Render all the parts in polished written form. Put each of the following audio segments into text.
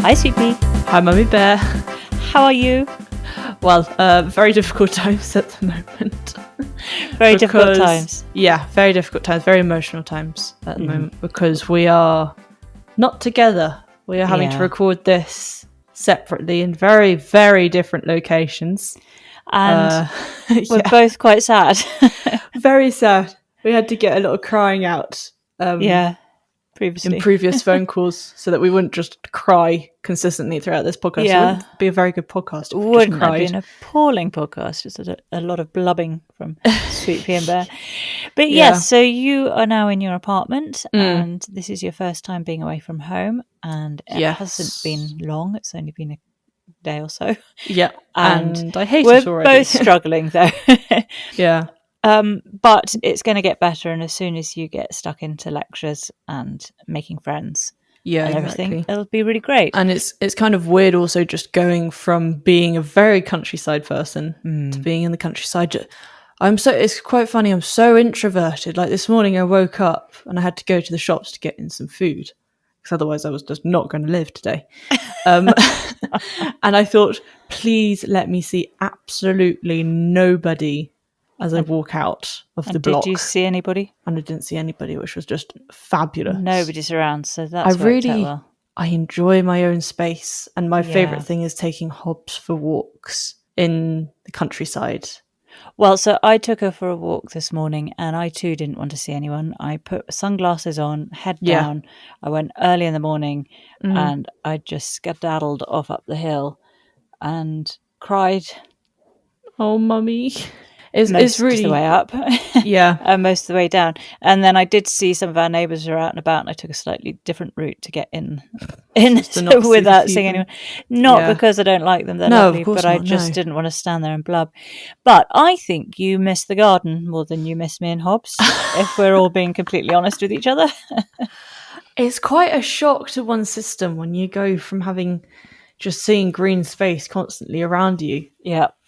Hi, Sweet Pea. Hi, Mummy Bear. How are you? Well, very difficult times at the moment. Very difficult times. Yeah, very difficult times, very emotional times at the moment because we are not together. We are having to record this separately in very, very different locations. And we're both quite sad. Very sad. We had to get a lot of crying out. Previously. In previous phone calls, so that we wouldn't just cry consistently throughout this podcast. Yeah. It wouldn't be a very good podcast. It wouldn't have been an appalling podcast. Just a lot of blubbing from Sweet Pea and Bear. But yes, so you are now in your apartment, and this is your first time being away from home, and it hasn't been long. It's only been a day or so. Yeah, and I hate it already. We're both struggling though. Yeah. But it's going to get better, and as soon as you get stuck into lectures and making friends and everything, it'll be really great. And it's kind of weird also just going from being a very countryside person to being in the countryside. It's quite funny, I'm so introverted. Like this morning I woke up and I had to go to the shops to get in some food because otherwise I was just not going to live today. And I thought, please let me see absolutely nobody as I walk out of the block. Did you see anybody? And I didn't see anybody, which was just fabulous. Nobody's around, so that's worked out well. I enjoy my own space, and my favourite thing is taking Hobbs for walks in the countryside. Well, so I took her for a walk this morning, and I too didn't want to see anyone. I put sunglasses on, head down. I went early in the morning, and I just skedaddled off up the hill and cried. Oh, Mummy. It's really the way up, and most of the way down. And then I did see some of our neighbours were out and about, and I took a slightly different route to get in without seeing anyone. Not because I don't like them; they're lovely, but I just didn't want to stand there and blub. But I think you miss the garden more than you miss me and Hobbs, if we're all being completely honest with each other. It's quite a shock to one's system when you go from having just seeing green space constantly around you,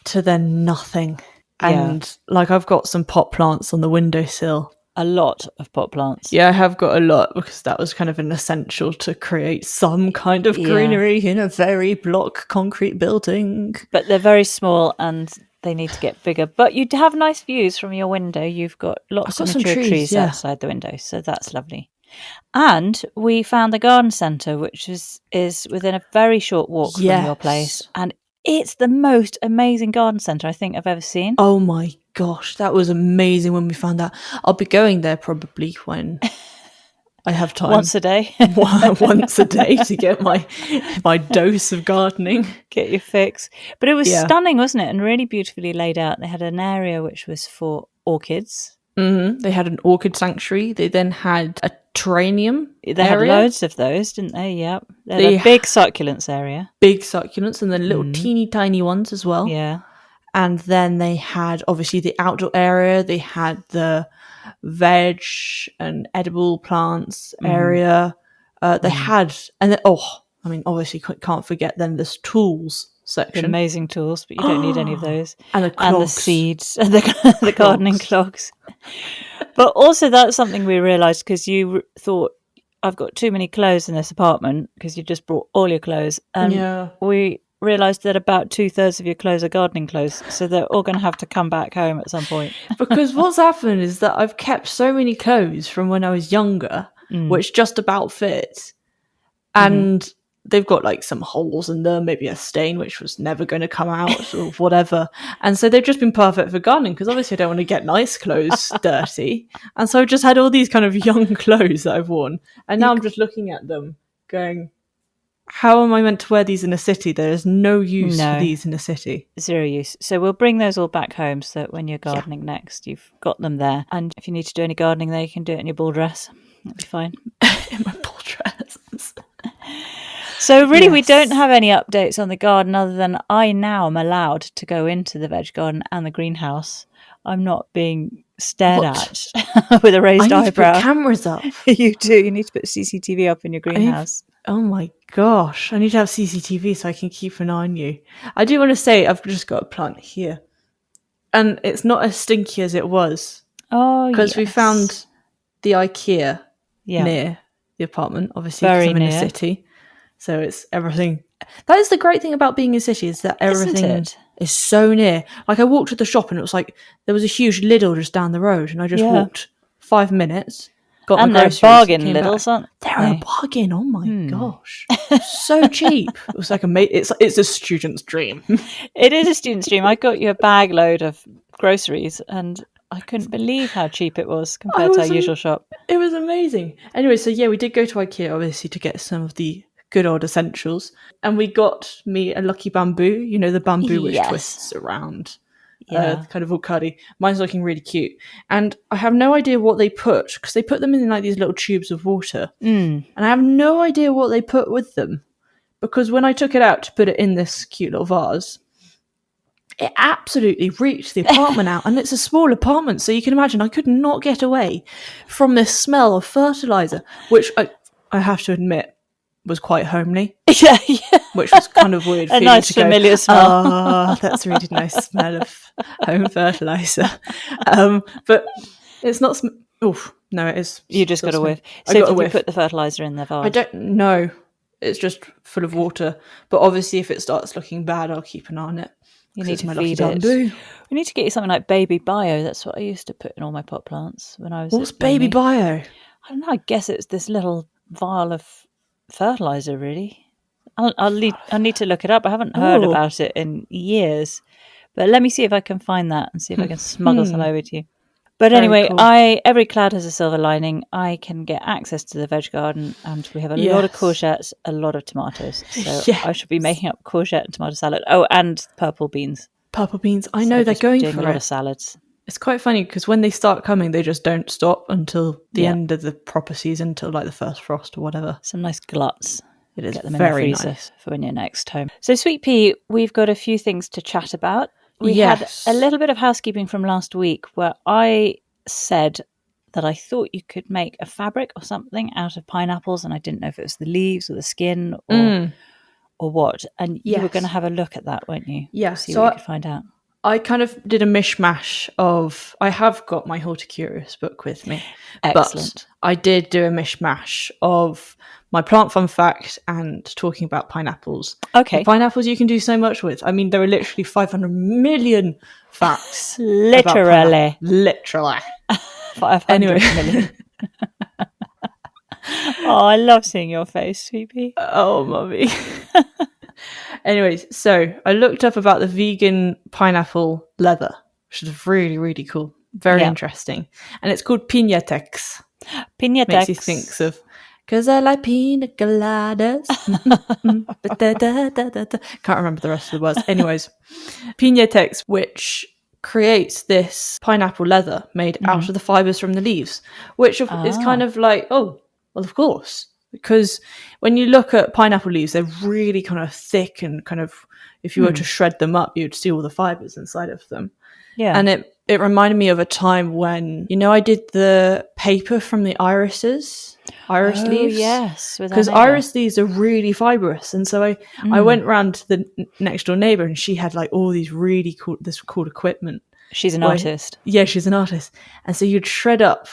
to then nothing. And like I've got some pot plants on the windowsill. A lot of pot plants. Yeah, I have got a lot because that was kind of an essential to create some kind of greenery in a very block concrete building. But they're very small and they need to get bigger. But you have nice views from your window. You've got lots of mature trees outside the window, so that's lovely. And we found the garden centre, which is within a very short walk from your place. And it's the most amazing garden centre I think I've ever seen. Oh my gosh, that was amazing when we found that. I'll be going there probably when I have time. Once a day. Once a day to get my dose of gardening. Get your fix. But it was stunning, wasn't it? And really beautifully laid out. They had an area which was for orchids. Mm-hmm. They had an orchid sanctuary. They then had a terrarium They had loads of those, didn't they? Yeah. They had a big succulents area. Big succulents and then little teeny tiny ones as well. Yeah. And then they had obviously the outdoor area. They had the veg and edible plants area. They had, and then, obviously can't forget then this tools section. The amazing tools, but you don't need any of those. And the clogs. And the seeds and the gardening clogs. But also that's something we realised because you thought, I've got too many clothes in this apartment because you just brought all your clothes. And we realised that about 2/3 of your clothes are gardening clothes. So they're all going to have to come back home at some point. Because what's happened is that I've kept so many clothes from when I was younger, which just about fit. And they've got like some holes in them, maybe a stain which was never going to come out or whatever. And so they've just been perfect for gardening because obviously I don't want to get nice clothes dirty. And so I've just had all these kind of young clothes that I've worn. And now I'm just looking at them going, how am I meant to wear these in a city? There is no use for these in a city. Zero use. So we'll bring those all back home so that when you're gardening next, you've got them there. And if you need to do any gardening there, you can do it in your ball dress. That'll be fine. In my ball dress. So really, we don't have any updates on the garden other than I now am allowed to go into the veg garden and the greenhouse. I'm not being stared at with a raised eyebrow. I need to put cameras up. You do. You need to put CCTV up in your greenhouse. Oh my gosh. I need to have CCTV so I can keep an eye on you. I do want to say I've just got a plant here. And it's not as stinky as it was. Oh, because we found the IKEA near the apartment, obviously, because I'm in the city. So it's everything. That is the great thing about being in a city, is that everything is so near. Like, I walked to the shop and it was like there was a huge Lidl just down the road, and I just walked 5 minutes, got my groceries, bargain Lidls, aren't they? They're a bargain. Oh my gosh, so cheap. It was like it's a student's dream. It is a student's dream. I got you a bag load of groceries, and I couldn't believe how cheap it was compared to our usual shop. It was amazing. Anyway, so yeah, we did go to IKEA, obviously, to get some of the good old essentials. And we got me a lucky bamboo, you know, the bamboo which twists around. Kind of all cuddy. Mine's looking really cute. And I have no idea what they put, because they put them in like these little tubes of water. And I have no idea what they put with them. Because when I took it out to put it in this cute little vase, it absolutely reached the apartment out, and it's a small apartment, so you can imagine I could not get away from this smell of fertiliser, which I have to admit was quite homely. Yeah. Which was kind of weird. A nice familiar smell. Oh, that's a really nice smell of home fertiliser. But it's not. No, it is. You just got a whiff. So did you put the fertiliser in the vase? I don't know. It's just full of water. But obviously, if it starts looking bad, I'll keep an eye on it. You need to feed it. We need to get you something like Baby Bio. That's what I used to put in all my pot plants when I was. What's Baby Bio? I don't know. I guess it's this little vial of fertiliser, really. I'll need to look it up. I haven't heard about it in years. But let me see if I can find that and see if I can smuggle some over to you. But anyway, cool. Every cloud has a silver lining. I can get access to the veg garden, and we have a lot of courgettes, a lot of tomatoes. So I should be making up courgette and tomato salad. Oh, and purple beans. Purple beans. I know, they're going for a lot of salads. It's quite funny because when they start coming, they just don't stop until the end of the proper season, until like the first frost or whatever. Some nice gluts. It is Get them very in the freezer nice for when you're next home. So, Sweet Pea, we've got a few things to chat about. We had a little bit of housekeeping from last week where I said that I thought you could make a fabric or something out of pineapples, and I didn't know if it was the leaves or the skin or what. And you were going to have a look at that, weren't you? Yeah. See what you could find out. I kind of did a mishmash of... I have got my Horticurious book with me. Excellent. But I did do a mishmash of my plant fun fact and talking about pineapples. Okay. And pineapples you can do so much with. I mean, there are literally 500 million facts. Literally. Literally. 500 million. Oh, I love seeing your face, Sweet Pea. Oh, mummy. Anyways, so I looked up about the vegan pineapple leather, which is really, really cool. Very interesting. And it's called Piñatex. Piñatex. Makes you think of, because I like pina coladas. Can't remember the rest of the words. Anyways, Piñatex, which creates this pineapple leather made out of the fibres from the leaves, which is kind of like, oh, well, of course. Because when you look at pineapple leaves, they're really kind of thick and kind of, if you were to shred them up, you'd see all the fibres inside of them. Yeah. And it reminded me of a time when, you know, I did the paper from the iris leaves. Yes. Because iris leaves are really fibrous. And so I went round to the next door neighbour, and she had like all these really cool equipment. She's an artist. Yeah, she's an artist. And so you'd shred up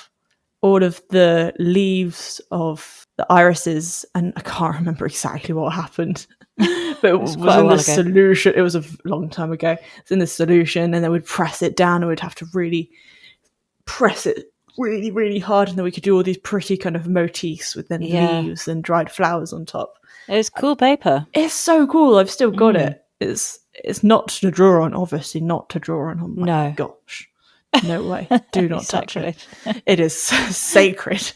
all of the leaves of the irises, and I can't remember exactly what happened, but it was in the solution. It was a long time ago. It's in the solution, and then we'd press it down, and we'd have to really press it really, really hard, and then we could do all these pretty kind of motifs with then leaves and dried flowers on top. It's cool paper. It's so cool. I've still got it. It's not to draw on, obviously not to draw on. Oh my gosh. No way. Do not touch it. It is sacred.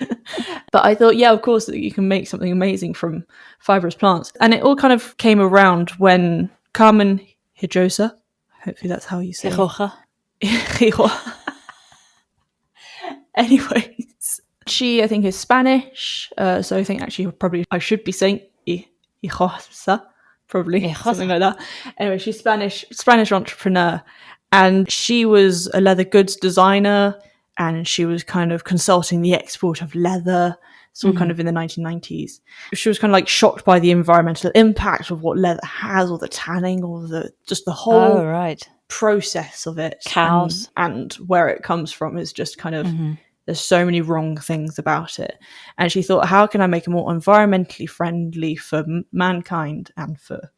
But I thought, yeah, of course, that you can make something amazing from fibrous plants. And it all kind of came around when Carmen Hinojosa, hopefully that's how you say it. Anyways, she, I think, is Spanish. So I think actually probably I should be saying Hinojosa, probably something like that. Anyway, she's Spanish entrepreneur. And she was a leather goods designer, and she was kind of consulting the export of leather. It's all kind of in the 1990s. She was kind of like shocked by the environmental impact of what leather has, or the tanning, or just the whole process of it. Cows. And where it comes from is just kind of There's so many wrong things about it. And she thought, how can I make it more environmentally friendly for mankind and for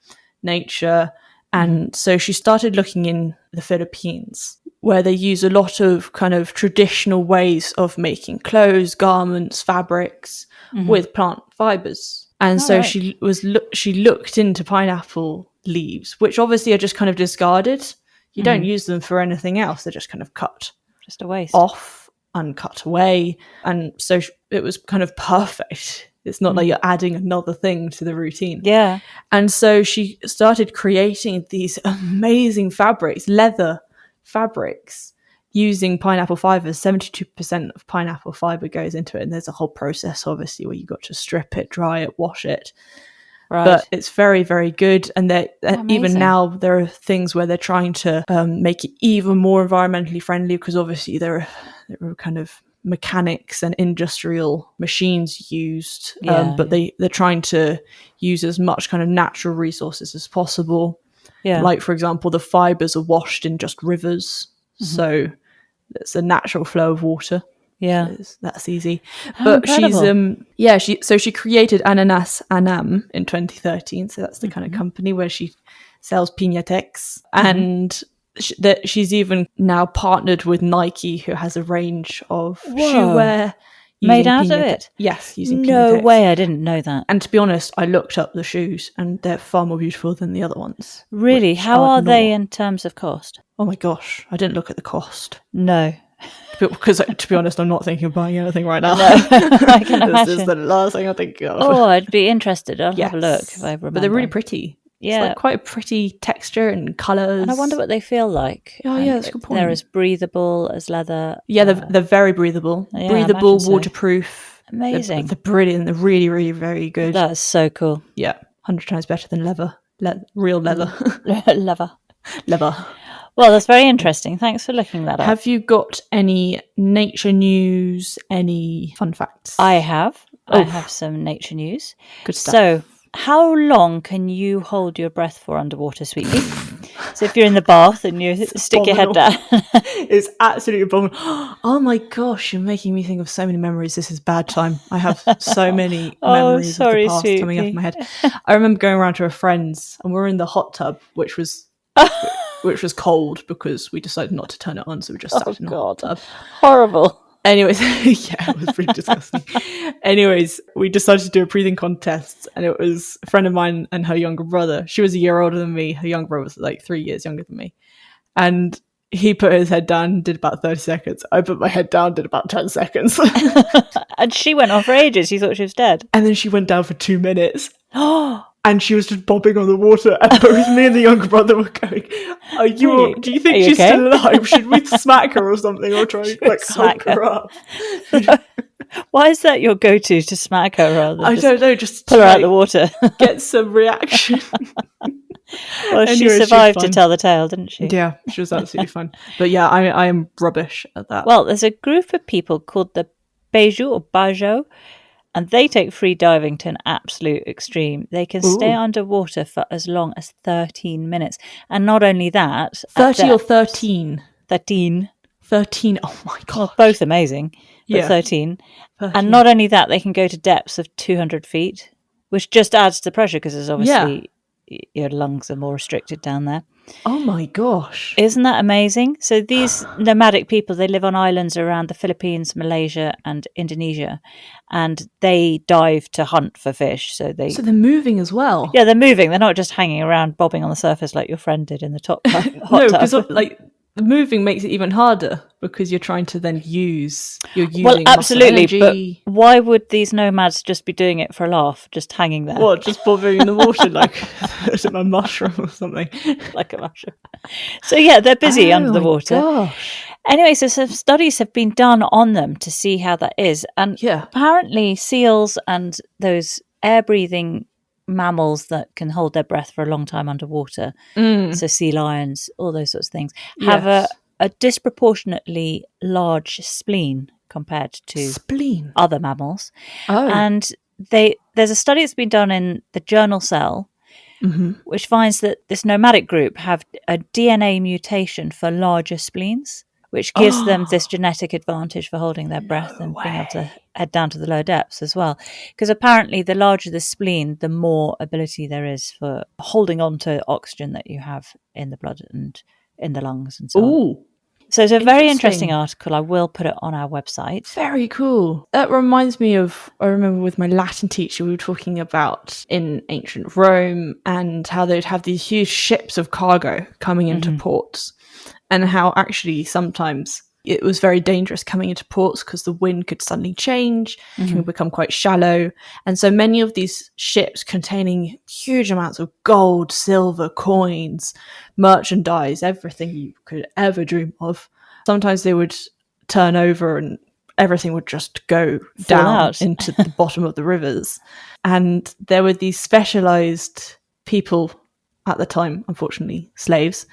nature? And so she started looking in the Philippines, where they use a lot of kind of traditional ways of making clothes, garments, fabrics with plant fibers. And she looked into pineapple leaves, which obviously are just kind of discarded. You don't use them for anything else. They're just kind of cut. Just a waste. Off and cut away. And so it was kind of perfect. It's not like you're adding another thing to the routine. Yeah. And so she started creating these amazing fabrics, leather fabrics, using pineapple fibers. 72% of pineapple fiber goes into it. And there's a whole process, obviously, where you got to strip it, dry it, wash it. Right. But it's very, very good. And even now, there are things where they're trying to make it even more environmentally friendly, because obviously there are kind of mechanics and industrial machines used, but they're trying to use as much kind of natural resources as possible. Yeah. Like, for example, the fibers are washed in just rivers. So it's a natural flow of water. Yeah, so that's easy. But incredible. She created Ananas Anam in 2013. So that's the kind of company where she sells Piñatex, and she's even now partnered with Nike, who has a range of shoewear made out of it. Yes, using no Piñatex. way, I didn't know that. And to be honest, I looked up the shoes, and they're far more beautiful than the other ones. Really? How are they in terms of cost? Oh my gosh, I didn't look at the cost. No. Because to be honest, I'm not thinking of buying anything right now. No, I can imagine. This is the last thing I think of. Oh, I'd be interested. I'll have a look if I remember. But they're really pretty. Yeah. It's like quite a pretty texture and colours. And I wonder what they feel like. Oh, yeah, that's a good point. They're as breathable as leather. Yeah, they're very breathable. Yeah, breathable, waterproof. Amazing. They're brilliant. They're really, really very good. That's so cool. Yeah, 100 times better than leather. Real leather. Leather. Well, that's very interesting. Thanks for looking that up. Have you got any nature news, any fun facts? I have. I have some nature news. Good stuff. So, how long can you hold your breath for underwater, sweetie? So if you're in the bath and you stick your head down. It's absolutely abominable. Oh my gosh, you're making me think of so many memories. This is bad time. I have so many memories of the past sweetie. coming up in my head. I remember going around to a friend's, and we were in the hot tub, which was cold because we decided not to turn it on, so we just sat in the hot tub. Horrible. Anyways, yeah, it was really disgusting. Anyways, we decided to do a breathing contest, and it was a friend of mine and her younger brother. She was a year older than me. Her younger brother was like 3 years younger than me. And he put his head down, did about 30 seconds. I put my head down, did about 10 seconds. And she went on for ages. You thought she was dead. And then she went down for 2 minutes. And she was just bobbing on the water, and both me and the younger brother were going, do you think she's still alive? Should we smack her or something, or try and help her up? Why is that your go-to, to smack her rather than I don't know, just pull her out of the water? Get some reaction. Well, she survived to tell the tale, didn't she? Yeah, she was absolutely fun. But yeah, I am rubbish at that. Well, there's a group of people called the Bajo, and they take free diving to an absolute extreme. They can stay underwater for as long as 13 minutes. And not only that... 30 or 13? 13. 13, oh my God. Well, both amazing, but 13. And not only that, they can go to depths of 200 feet, which just adds to the pressure, because there's obviously... your lungs are more restricted down there. Oh my gosh. Isn't that amazing? So these nomadic people, they live on islands around the Philippines, Malaysia and Indonesia, and they dive to hunt for fish. So they're moving as well. Yeah, they're moving. They're not just hanging around bobbing on the surface like your friend did in the hot No, tub. because the moving makes it even harder, because you're trying to then you're using well, absolutely, muscle energy. But why would these nomads just be doing it for a laugh, just hanging there? What, just bobbing in the water like a mushroom or something? Like a mushroom. So yeah, they're busy under the water. Gosh. Anyway, so some studies have been done on them to see how that is. And apparently seals and those air-breathing mammals that can hold their breath for a long time underwater, so sea lions, all those sorts of things, have a disproportionately large spleen compared to other mammals. And there's a study that's been done in the journal Cell, which finds that this nomadic group have a DNA mutation for larger spleens, which gives them this genetic advantage for holding their breath and being able to head down to the lower depths as well. Because apparently the larger the spleen, the more ability there is for holding on to oxygen that you have in the blood and in the lungs and so on. So it's a very interesting article. I will put it on our website. Very cool. That reminds me of, I remember with my Latin teacher, we were talking about in ancient Rome and how they'd have these huge ships of cargo coming into ports, and how actually sometimes it was very dangerous coming into ports because the wind could suddenly change, can become quite shallow. And so many of these ships containing huge amounts of gold, silver, coins, merchandise, everything you could ever dream of, sometimes they would turn over and everything would just go down into the bottom of the rivers. And there were these specialized people at the time, unfortunately, slaves,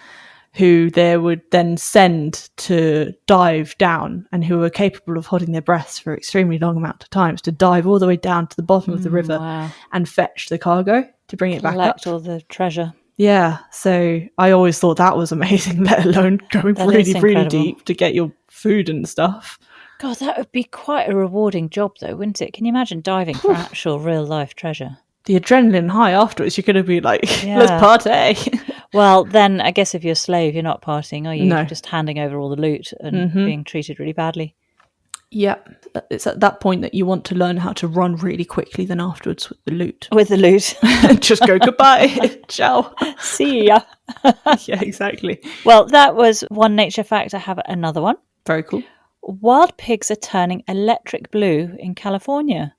who they would then send to dive down and who were capable of holding their breaths for extremely long amount of times to dive all the way down to the bottom of the river and fetch the cargo to bring it back up. Collect all the treasure. Yeah, so I always thought that was amazing, let alone going really deep to get your food and stuff. God, that would be quite a rewarding job though, wouldn't it? Can you imagine diving for actual real life treasure? The adrenaline high afterwards, you're going to be like, let's party. Well, then I guess if you're a slave, you're not partying, are you? No. You're just handing over all the loot and being treated really badly. Yeah, it's at that point that you want to learn how to run really quickly then afterwards with the loot. Just go, goodbye, ciao. See ya. Yeah, exactly. Well, that was one nature fact. I have another one. Very cool. Wild pigs are turning electric blue in California.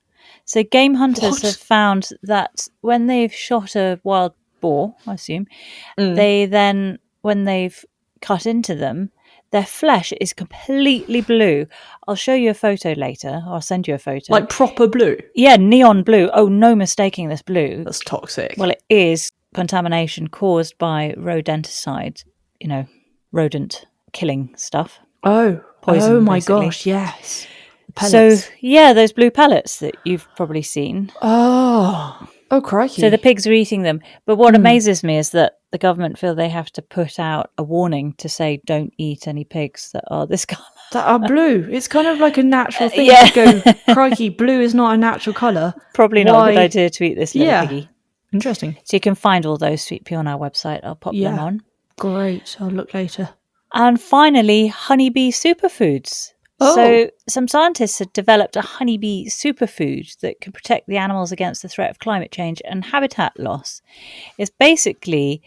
So game hunters have found that when they've shot a wild boar, I assume, they then, when they've cut into them, their flesh is completely blue. I'll show you a photo later. I'll send you a photo. Like proper blue? Yeah, neon blue. Oh, no mistaking this blue. That's toxic. Well, it is contamination caused by rodenticide, rodent killing stuff. Poison, my basically. Gosh, yes. Pellets. So, yeah, those blue pellets that you've probably seen. Oh, crikey. So the pigs are eating them. But what amazes me is that the government feel they have to put out a warning to say don't eat any pigs that are this colour. That are blue. It's kind of like a natural thing to go, crikey, blue is not a natural colour. Probably not a good idea to eat this little piggy. Interesting. So you can find all those Sweet Pea on our website. I'll pop them on. Great. I'll look later. And finally, honeybee superfoods. So some scientists have developed a honeybee superfood that can protect the animals against the threat of climate change and habitat loss. It's basically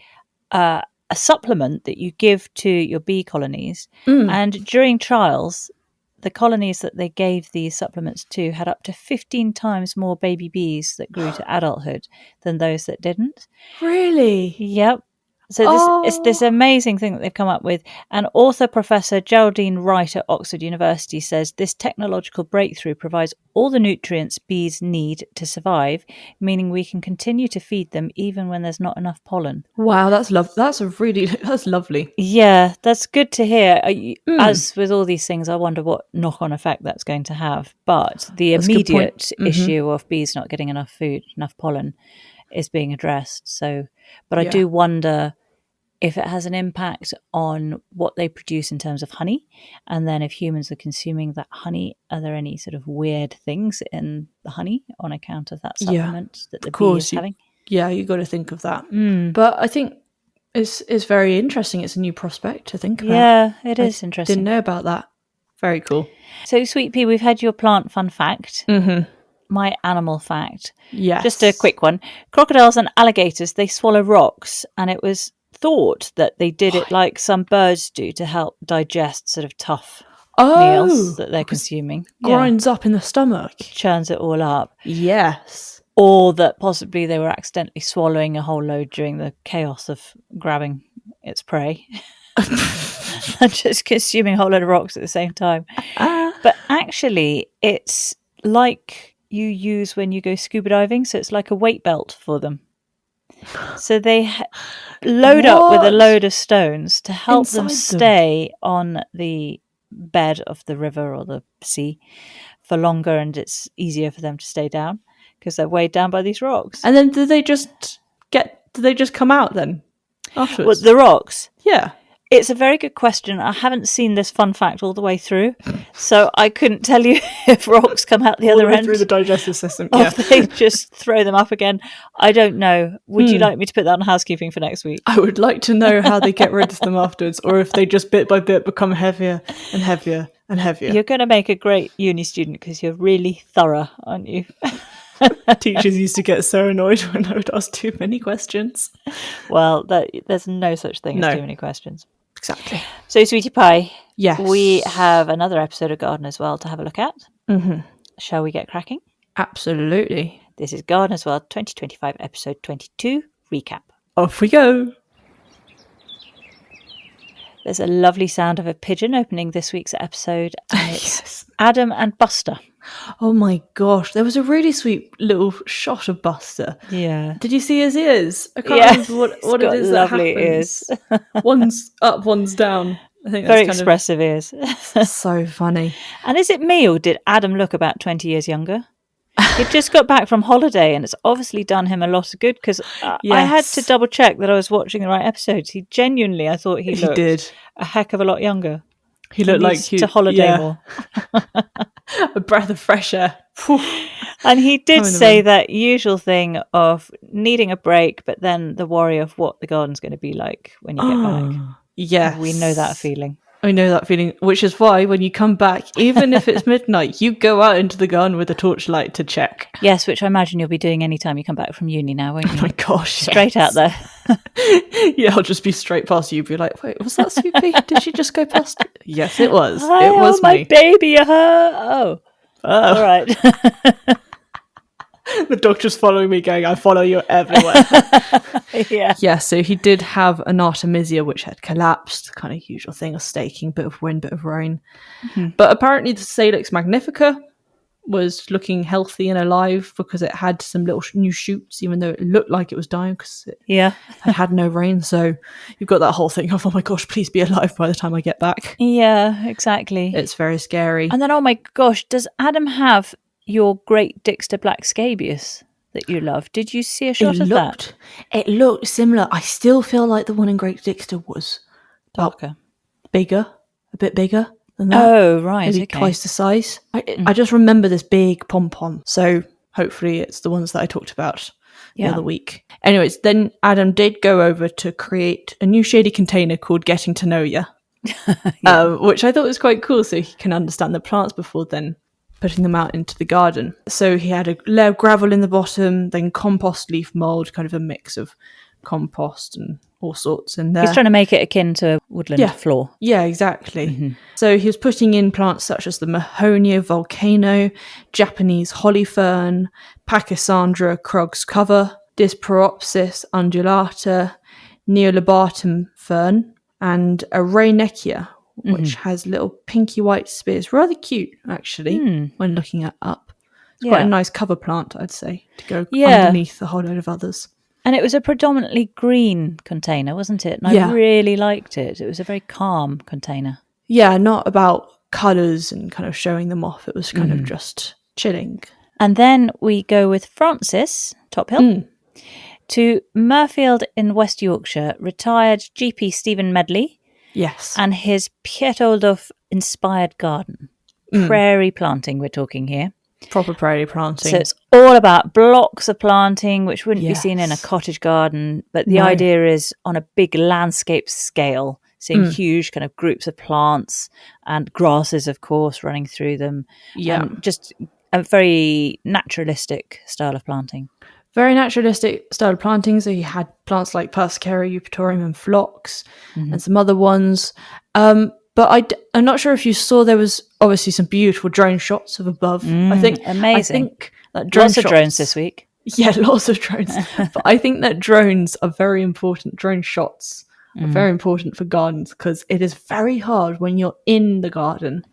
a supplement that you give to your bee colonies. And during trials, the colonies that they gave these supplements to had up to 15 times more baby bees that grew to adulthood than those that didn't. Really? Yep. So it's this amazing thing that they've come up with. And author Professor Geraldine Wright at Oxford University says this technological breakthrough provides all the nutrients bees need to survive, meaning we can continue to feed them even when there's not enough pollen. Wow, that's lovely. Yeah, that's good to hear. As with all these things, I wonder what knock-on effect that's going to have. But the immediate issue of bees not getting enough food, enough pollen, is being addressed. So, but I do wonder if it has an impact on what they produce in terms of honey, and then if humans are consuming that honey, are there any sort of weird things in the honey on account of that supplement that the bee is having? Yeah, you got to think of that. But I think it's very interesting. It's a new prospect to think about. Yeah, it is interesting. Didn't know about that. Very cool. So, Sweet Pea, we've had your plant fun fact. My animal fact. Yes. Just a quick one. Crocodiles and alligators, they swallow rocks, and it was thought that they did it like some birds do to help digest sort of tough meals that they're consuming. Grinds up in the stomach. Churns it all up. Yes. Or that possibly they were accidentally swallowing a whole load during the chaos of grabbing its prey. And just consuming a whole load of rocks at the same time. But actually, it's like you use when you go scuba diving, so it's like a weight belt for them. So they load up with a load of stones to help them stay on the bed of the river or the sea for longer, and it's easier for them to stay down because they're weighed down by these rocks. And then do they just come out then afterwards? What, the rocks? Yeah. It's a very good question. I haven't seen this fun fact all the way through, so I couldn't tell you if rocks come out the other end through the digestive system. or if they just throw them up again. I don't know. Would you like me to put that on housekeeping for next week? I would like to know how they get rid of them afterwards, or if they just bit by bit become heavier and heavier and heavier. You're going to make a great uni student because you're really thorough, aren't you? Teachers used to get so annoyed when I would ask too many questions. Well, there's no such thing as too many questions. Exactly. So, Sweetie Pie, yes, we have another episode of Garden as Well to have a look at. Mm-hmm. Shall we get cracking? Absolutely. This is Garden as Well 2025 episode 22 recap. Off we go. There's a lovely sound of a pigeon opening this week's episode, and it's Adam and Buster. Oh my gosh, there was a really sweet little shot of Buster. Yeah. Did you see his ears? I can't remember what it is lovely that happens. Ears. One's up, one's down. I think very expressive ears. So funny. And is it me, or did Adam look about 20 years younger? He'd just got back from holiday, and it's obviously done him a lot of good, because I had to double check that I was watching the right episodes. He genuinely, I thought he looked a heck of a lot younger. He looked like to holiday more. A breath of fresh air. And he did say that usual thing of needing a break, but then the worry of what the garden's going to be like when you get back. Yes. We know that feeling. I know that feeling, which is why when you come back, even if it's midnight, you go out into the garden with a torchlight to check. Yes, which I imagine you'll be doing anytime you come back from uni now, won't you? Oh my gosh. Straight out there. Yeah, I'll just be straight past you. Be like, wait, was that Sweet Pea? Did she just go past? Yes, it was. Hi, it was my me. baby. Oh. All right. The dog just following me going, I follow you everywhere. Yeah, so he did have an Artemisia which had collapsed, kind of usual thing of staking, bit of wind, bit of rain. Mm-hmm. But apparently the Salix magnifica was looking healthy and alive because it had some little new shoots, even though it looked like it was dying because it had no rain. So you've got that whole thing of, oh my gosh, please be alive by the time I get back. Yeah, exactly. It's very scary. And then, oh my gosh, does Adam have your Great Dixter Black Scabious that you love? Did you see a shot of that? It looked similar. I still feel like the one in Great Dixter was darker, bigger, a bit bigger than that. Oh, right. Maybe twice the size. I just remember this big pom-pom. So hopefully it's the ones that I talked about the other week. Anyways, then Adam did go over to create a new shady container called Getting to Know Ya, which I thought was quite cool, so he can understand the plants before then putting them out into the garden. So he had a layer of gravel in the bottom, then compost leaf mould, kind of a mix of compost and all sorts in there. He's trying to make it akin to a woodland floor. Yeah, exactly. Mm-hmm. So he was putting in plants such as the Mahonia volcano, Japanese holly fern, Pachysandra crogs cover, Dysperopsis undulata, Neolobatum fern, and a Rainecchia, which has little pinky white spears. Rather cute, actually, when looking it up. It's quite a nice cover plant, I'd say, to go underneath a whole load of others. And it was a predominantly green container, wasn't it? And I really liked it. It was a very calm container. Yeah, not about colours and kind of showing them off. It was kind of just chilling. And then we go with Frances Tophill to Mirfield in West Yorkshire, retired GP Stephen Medley. Yes. And his Piet Oudelf inspired garden. Prairie planting, we're talking here. Proper prairie planting. So it's all about blocks of planting, which wouldn't be seen in a cottage garden. But the idea is on a big landscape scale, seeing huge kind of groups of plants and grasses, of course, running through them. Yeah. Just a very naturalistic style of planting. Very naturalistic style of planting. So he had plants like Persicaria, Eupatorium and Phlox and some other ones. But I'm not sure if you saw, there was obviously some beautiful drone shots of above. Amazing. I think that lots of drones this week. Yeah, lots of drones. But I think that drones are very important. Drone shots are very important for gardens because it is very hard when you're in the garden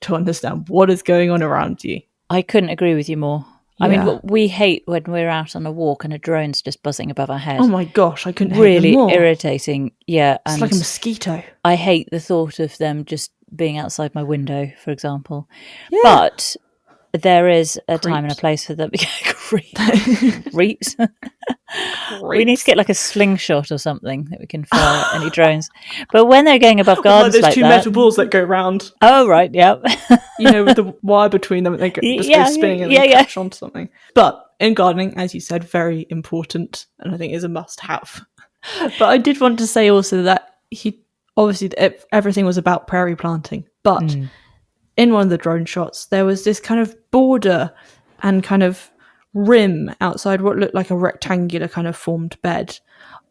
to understand what is going on around you. I couldn't agree with you more. I mean, we hate when we're out on a walk and a drone's just buzzing above our head. Oh my gosh, I couldn't hate really them more. Irritating. Yeah. It's like a mosquito. I hate the thought of them just being outside my window, for example. Yeah. But there is a time and a place for them. Creeps. We need to get like a slingshot or something that we can fire at any drones. But when they're going above gardens like those two metal balls that go round. Oh, right, yeah. With the wire between them, they just go spinning and then catch onto something. But in gardening, as you said, very important, and I think is a must-have. But I did want to say also that everything was about prairie planting, but in one of the drone shots, there was this kind of border and kind of rim outside what looked like a rectangular kind of formed bed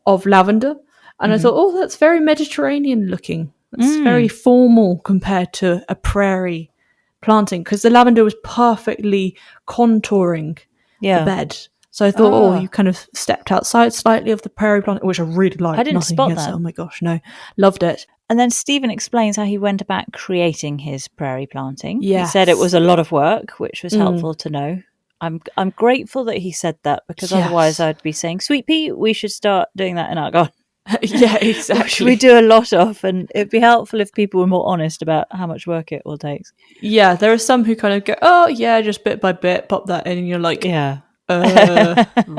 of lavender. And I thought, that's very Mediterranean looking. That's very formal compared to a prairie planting, because the lavender was perfectly contouring the bed. So I thought, you kind of stepped outside slightly of the prairie plant, which I really liked. I didn't spot that. Oh my gosh, no. Loved it. And then Stephen explains how he went about creating his prairie planting. Yes. He said it was a lot of work, which was helpful to know. I'm grateful that he said that, because otherwise I'd be saying, Sweet Pea, we should start doing that in our garden. Yeah, exactly. Which we do a lot of, and it'd be helpful if people were more honest about how much work it all takes. Yeah, there are some who kind of go, oh yeah, just bit by bit, pop that in, and you're like,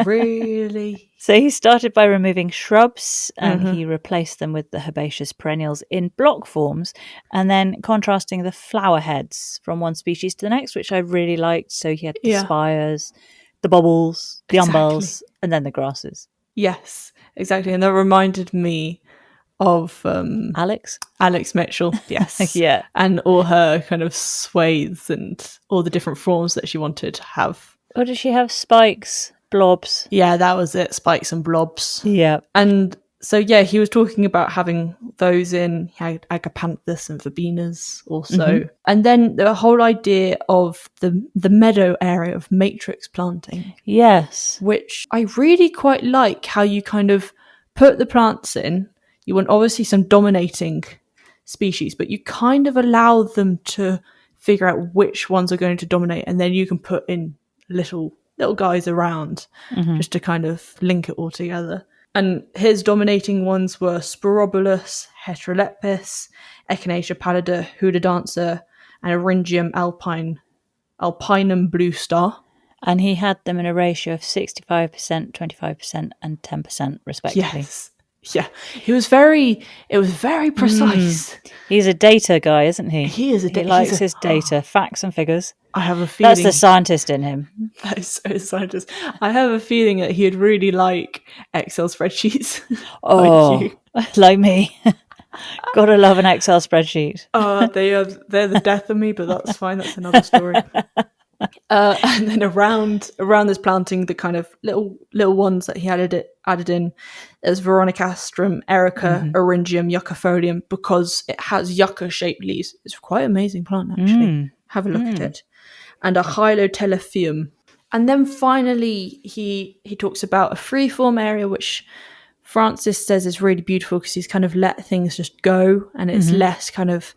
really? So he started by removing shrubs, and he replaced them with the herbaceous perennials in block forms, and then contrasting the flower heads from one species to the next, which I really liked. So he had the spires, the bobbles, the umbels, and then the grasses. Yes, exactly. And that reminded me of Alex Mitchell. Yes. Yeah. And all her kind of swathes and all the different forms that she wanted to have. Or does she have spikes, blobs? Yeah, that was it. Spikes and blobs. Yeah. And so, he was talking about having those in. He had agapanthus and verbenas also. And then the whole idea of the meadow area of matrix planting. Yes. Which I really quite like, how you kind of put the plants in. You want obviously some dominating species, but you kind of allow them to figure out which ones are going to dominate, and then you can put in little guys around just to kind of link it all together. And his dominating ones were Sporobulus, Heterolepis, Echinacea pallida, Huda dancer, and Eryngium alpinum blue star. And he had them in a ratio of 65%, 25%, and 10% respectively. Yes. Yeah. It was very precise. He's a data guy, isn't he? He is He likes his data, facts and figures. I have a feeling that's the scientist in him. That is so scientist. I have a feeling that he'd really like Excel spreadsheets. Like me. Gotta love an Excel spreadsheet. They're the death of me, but that's fine. That's another story. And then around this planting, the kind of little ones that he added in, there's Veronicastrum, Erica, Eryngium, Yuccafolium, because it has yucca-shaped leaves. It's quite an amazing plant, actually. Have a look at it. And a Hylotelephium. And then finally, he talks about a freeform area, which Frances says is really beautiful, because he's kind of let things just go, and it's less kind of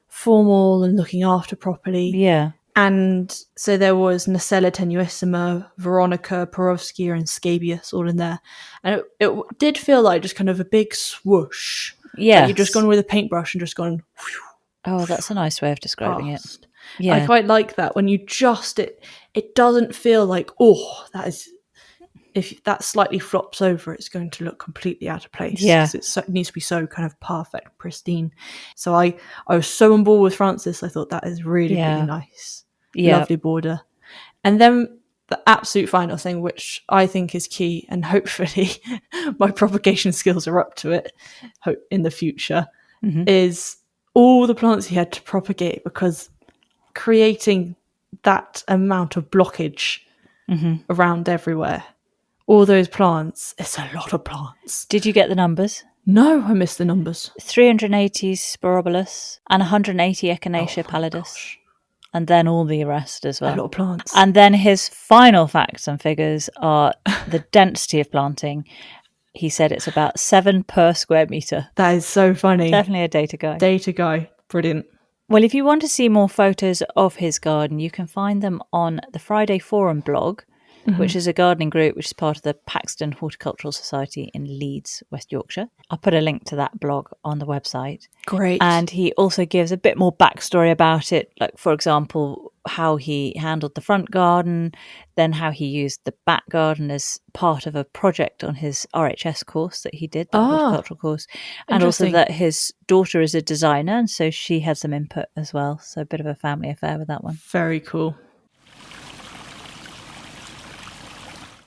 formal and looking after properly. Yeah. And so there was Nacella tenuissima, Veronica, Perovskia, and Scabious all in there. And it did feel like just kind of a big swoosh. Yeah. Like you've just gone with a paintbrush and just gone... Whew, oh, that's a nice way of describing past. It. Yeah. I quite like that. When you just... It doesn't feel like, that is... If that slightly flops over, it's going to look completely out of place. Yeah. Because it needs to be so kind of perfect, pristine. So I was so on board with Frances. I thought that is really, really nice. Yeah. Lovely border. And then the absolute final thing, which I think is key, and hopefully my propagation skills are up to it in the future, is all the plants he had to propagate, because creating that amount of blockage around everywhere, all those plants, it's a lot of plants. Did you get the numbers? No, I missed the numbers. 380 Sporobulus and 180 Echinacea pallidus. Gosh. And then all the rest as well. A lot of plants. And then his final facts and figures are the density of planting. He said it's about 7 per square metre. That is so funny. Definitely a data guy. Data guy. Brilliant. Well, if you want to see more photos of his garden, you can find them on the Friday Forum blog. which is a gardening group which is part of the Paxton Horticultural Society in Leeds, West Yorkshire. I'll put a link to that blog on the website. Great. And he also gives a bit more backstory about it, like, for example, how he handled the front garden, then how he used the back garden as part of a project on his RHS course that he did, the horticultural course, and also that his daughter is a designer, and so she had some input as well. So a bit of a family affair with that one. Very cool.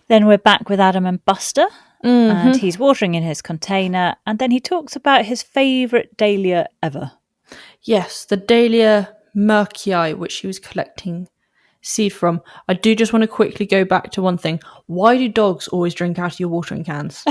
Then we're back with Adam and Buster, and he's watering in his container, and then he talks about his favourite dahlia ever. Yes, the Dahlia Merkii, which he was collecting seed from. I do just want to quickly go back to one thing. Why do dogs always drink out of your watering cans?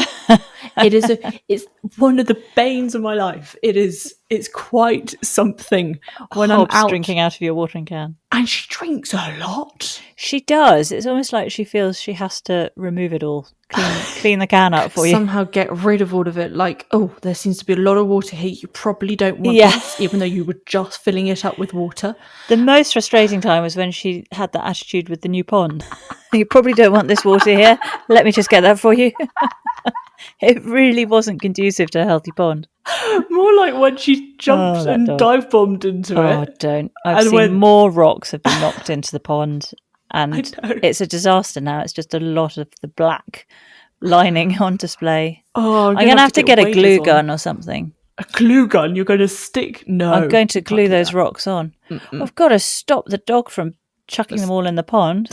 It's one of the banes of my life. It's quite something when Hobbs I'm out drinking out of your watering can. And she drinks a lot. She does. It's almost like she feels she has to remove it all, clean the can up for you. Somehow get rid of all of it. Like, oh, there seems to be a lot of water here. You probably don't want this, even though you were just filling it up with water. The most frustrating time was when she had that attitude with the new pond. You probably don't want this water here. Let me just get that for you. It really wasn't conducive to a healthy pond. More like when she jumped and dive bombed into it. Oh, don't. I've seen more rocks have been knocked into the pond, and it's a disaster now. It's just a lot of the black lining on display. Oh, I'm going to have to get a glue gun or something. A glue gun? You're going to stick? No. I'm going to glue those rocks on. I've got to stop the dog from chucking them all in the pond.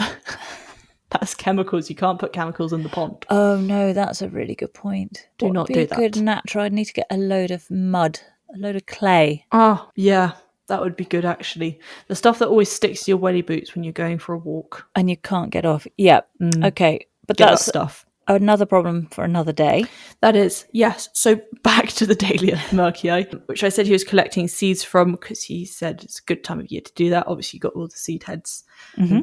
That's chemicals. You can't put chemicals in the pond. Oh, no, that's a really good point. Do not do that. Good natural. I'd need to get a load of mud, a load of clay. Oh, yeah. That would be good, actually. The stuff that always sticks to your welly boots when you're going for a walk. And you can't get off. Yeah. Okay. But Get that's that stuff. Another problem for another day. That is, yes. So back to the Dahlia Merkii, which I said he was collecting seeds from because he said it's a good time of year to do that. Obviously, you got all the seed heads.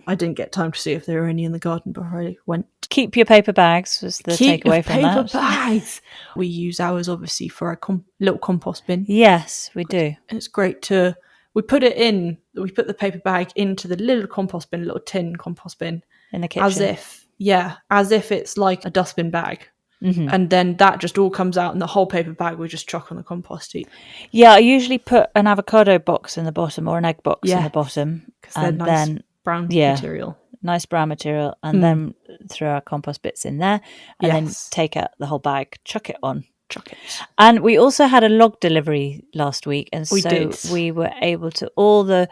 I didn't get time to see if there were any in the garden before I went. Keep your paper bags was the takeaway from that. Keep paper bags. We use ours, obviously, for our little compost bin. Yes, we do. And it's great to... We put the paper bag into the little compost bin, little tin compost bin. In the kitchen. As if it's like a dustbin bag. And then that just all comes out and the whole paper bag we just chuck on the compost heap. Yeah, I usually put an avocado box in the bottom or an egg box in the bottom. Because they're nice brown material. Nice brown material. And then throw our compost bits in there and then take out the whole bag, chuck it on. Chuck it. And we also had a log delivery last week. And we were able to, all the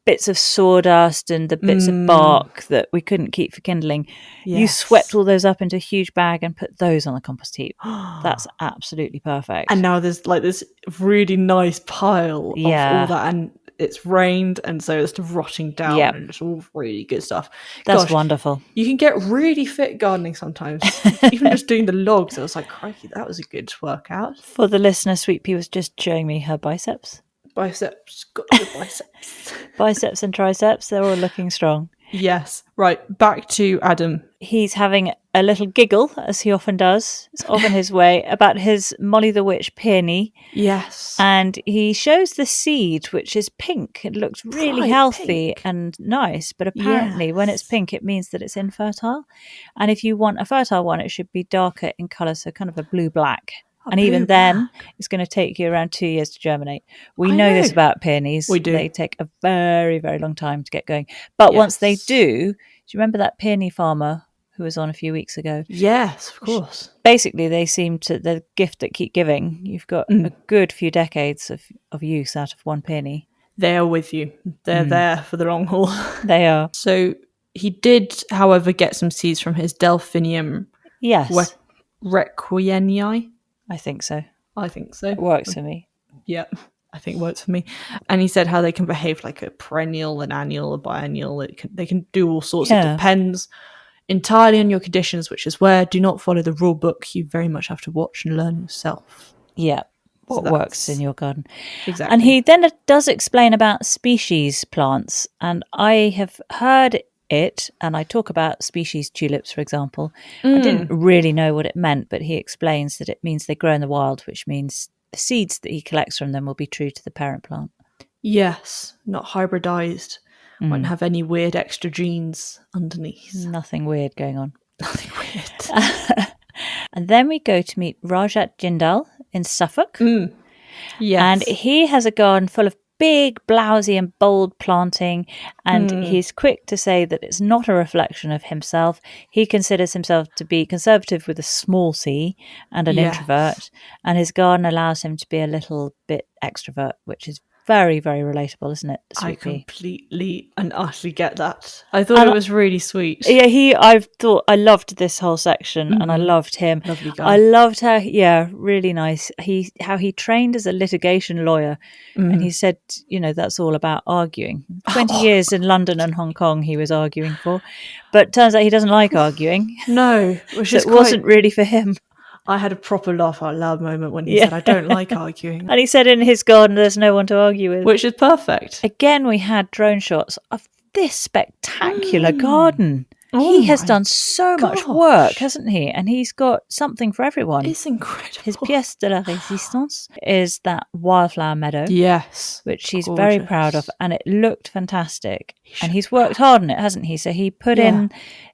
bits of sawdust and the bits of bark that we couldn't keep for kindling, you swept all those up into a huge bag and put those on the compost heap. That's absolutely perfect. And now there's like this really nice pile of all that, and it's rained, and so it's rotting down, and it's all really good stuff. That's wonderful. You can get really fit gardening sometimes. Even just doing the logs, I was like, crikey, that was a good workout. For the listener, Sweet Pea was just showing me her biceps. Biceps, got the biceps. Biceps and triceps, they're all looking strong. Yes. Right, back to Adam. He's having a little giggle, as he often does. It's often his way, about his Molly the Witch peony. Yes. And he shows the seed, which is pink. It looks really healthy and nice, but apparently when it's pink, it means that it's infertile. And if you want a fertile one, it should be darker in colour, so kind of a blue-black. And even then, it's going to take you around 2 years to germinate. We know this about peonies. We do. They take a very, very long time to get going. But once they do you remember that peony farmer who was on a few weeks ago? Yes, of course. Basically, they seem to, the gift that keep giving. You've got a good few decades of use out of one peony. They are with you. They're there for the long haul. They are. So he did, however, get some seeds from his Delphinium requienii. I think so. It works for me. Yeah, I think it works for me. And he said how they can behave like a perennial, an annual, a biennial. They can do all sorts. It depends entirely on your conditions, which is where do not follow the rule book. You very much have to watch and learn yourself. Yeah, what works in your garden. Exactly. And he then does explain about species plants. And I have heard it, and I talk about species tulips, for example. I didn't really know what it meant, but he explains that it means they grow in the wild, which means the seeds that he collects from them will be true to the parent plant. Yes, not hybridized. Won't have any weird extra genes underneath. Nothing weird going on. Nothing weird. And then we go to meet Rajat Jindal in Suffolk. Yes. And he has a garden full of big, blousy and bold planting, and he's quick to say that it's not a reflection of himself. He considers himself to be conservative with a small c and an introvert, and his garden allows him to be a little bit extrovert, which is very, very relatable, isn't it, Sweet Pea? I completely and utterly get that. I thought it was really sweet. Yeah, I loved this whole section, and I loved him. Lovely guy. I loved how, really nice. How he trained as a litigation lawyer, and he said, that's all about arguing. 20 years in London and Hong Kong he was arguing for, but turns out he doesn't like arguing. No, which wasn't really for him. I had a proper laugh out loud moment when he said, I don't like arguing. And he said in his garden there's no one to argue with. Which is perfect. Again, we had drone shots of this spectacular garden. He has done so much work, hasn't he? And he's got something for everyone. It's incredible. His pièce de la résistance is that wildflower meadow. Yes. Which he's very proud of. And it looked fantastic. And he's worked hard on it, hasn't he? So he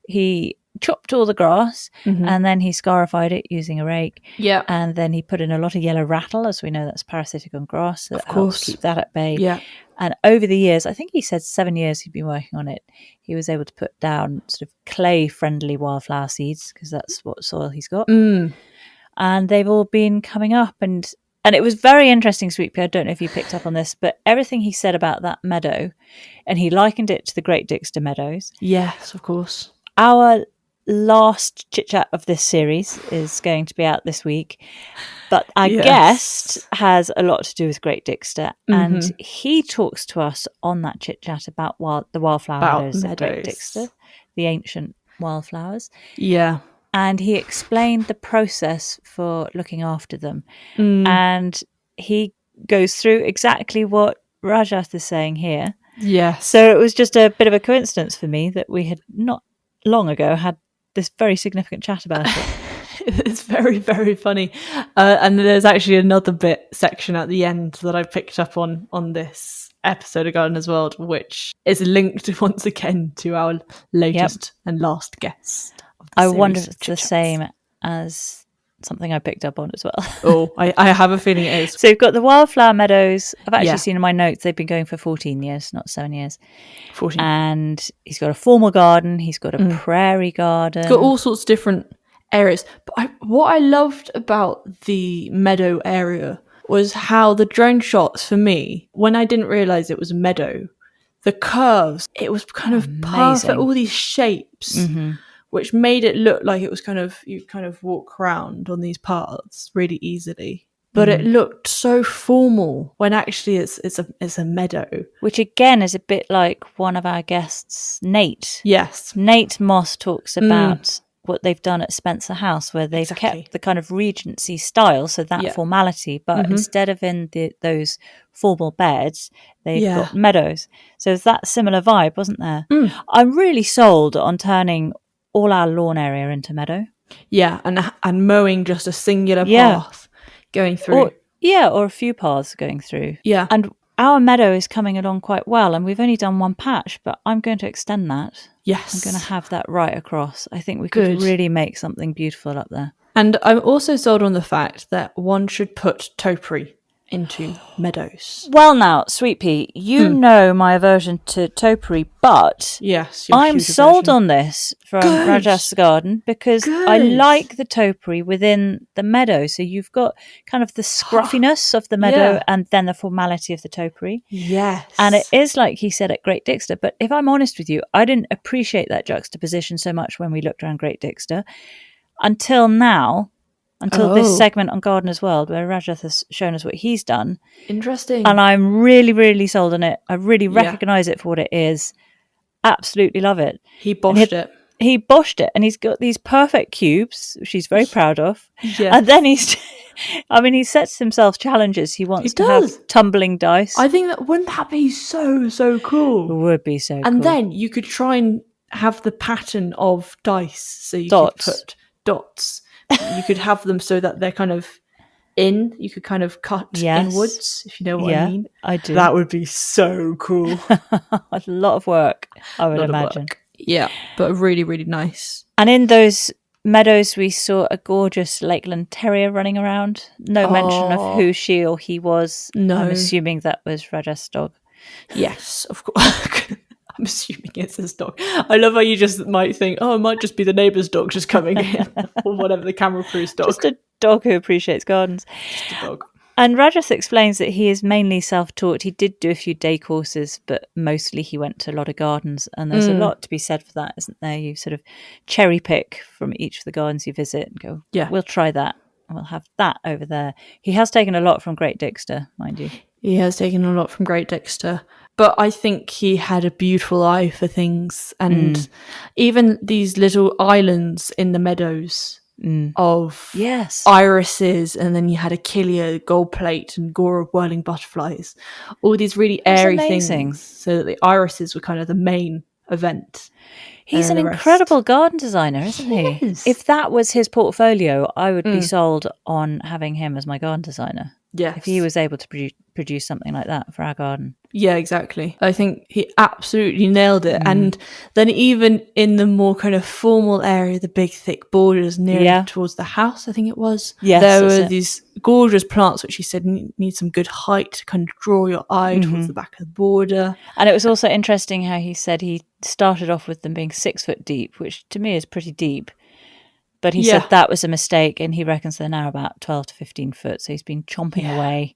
he chopped all the grass and then he scarified it using a rake. Yeah. And then he put in a lot of yellow rattle, as we know that's parasitic on grass. So that helps keep that at bay. Yeah. And over the years, I think he said 7 years he'd been working on it, he was able to put down sort of clay-friendly wildflower seeds, because that's what soil he's got. And they've all been coming up. And it was very interesting, Sweet Pea. I don't know if you picked up on this, but everything he said about that meadow, and he likened it to the Great Dixter Meadows. Yes, of course. Our last chit-chat of this series is going to be out this week, but our guest has a lot to do with Great Dixter, and he talks to us on that chit-chat about the wildflower meadows at Great Dixter, the ancient wildflowers. Yeah. And he explained the process for looking after them, and he goes through exactly what Rajat is saying here. Yeah. So it was just a bit of a coincidence for me that we had not long ago had this very significant chat about it. It's very, very funny. And there's actually another section at the end that I picked up on this episode of Gardener's World, which is linked once again to our latest and last guest. I wonder if it's the same as something I picked up on as well. Oh, I have a feeling it is. So you've got the wildflower meadows. I've actually seen in my notes they've been going for 14 years, not 7 years. 14. And he's got a formal garden. He's got a prairie garden. He's got all sorts of different areas. But what I loved about the meadow area was how the drone shots, for me, when I didn't realise it was a meadow, the curves, it was kind of perfect, all these shapes. Which made it look like it was you kind of walk around on these paths really easily. But it looked so formal when actually it's a meadow. Which again is a bit like one of our guests, Nate. Yes. Nate Moss talks about what they've done at Spencer House, where they've kept the kind of Regency style, so that formality, but instead of in those formal beds, they've got meadows. So it's that similar vibe, wasn't there? I'm really sold on turning all our lawn area into meadow. Yeah, and mowing just a singular path going through. Or a few paths going through. Yeah. And our meadow is coming along quite well, and we've only done one patch, but I'm going to extend that. Yes. I'm going to have that right across. I think we could really make something beautiful up there. And I'm also sold on the fact that one should put topiary into meadows. Well now, Sweet Pea, you know my aversion to topiary, but I'm sold on this from Rajat's garden because I like the topiary within the meadow. So you've got kind of the scruffiness of the meadow and then the formality of the topiary. Yes. And it is like he said at Great Dixter, but if I'm honest with you, I didn't appreciate that juxtaposition so much when we looked around Great Dixter until now. Until this segment on Gardener's World, where Rajat has shown us what he's done. Interesting. And I'm really, really sold on it. I really recognise it for what it is. Absolutely love it. He boshed it. He boshed it. And he's got these perfect cubes, which he's very proud of. Yeah. And then he sets himself challenges. He wants to have tumbling dice. I think wouldn't that be so, so cool? It would be so cool. And then you could try and have the pattern of dice. So you could put dots. You could have them so that they're kind of you could kind of cut inwards, if you know what I mean. I do. That would be so cool. A lot of work, I would imagine. Yeah, but really, really nice. And in those meadows, we saw a gorgeous Lakeland Terrier running around. No mention of who she or he was. No. I'm assuming that was Rajat's dog. Yes, of course. I'm assuming it's his dog. I love how you just might think, it might just be the neighbour's dog just coming in, or whatever, the camera crew's dog. Just a dog who appreciates gardens. Just a dog. And Rajat explains that he is mainly self-taught. He did do a few day courses, but mostly he went to a lot of gardens. And there's a lot to be said for that, isn't there? You sort of cherry pick from each of the gardens you visit and go, we'll try that. We'll have that over there. He has taken a lot from Great Dixter, mind you. He has taken a lot from Great Dixter. But I think he had a beautiful eye for things. And even these little islands in the meadows of irises, and then you had achillea, gold plate, and gore of whirling butterflies. All these really airy things. So that the irises were kind of the main event. He's an incredible garden designer, isn't he? If that was his portfolio, I would be sold on having him as my garden designer. Yes. If he was able to produce something like that for our garden. Yeah, exactly. I think he absolutely nailed it. And then even in the more kind of formal area, the big thick borders near towards the house, I think it was. Yes, there were these gorgeous plants which he said need some good height to kind of draw your eye towards the back of the border. And it was also interesting how he said he started off with them being 6 foot deep, which to me is pretty deep. But he said that was a mistake, and he reckons they're now about 12 to 15 foot. So he's been chomping away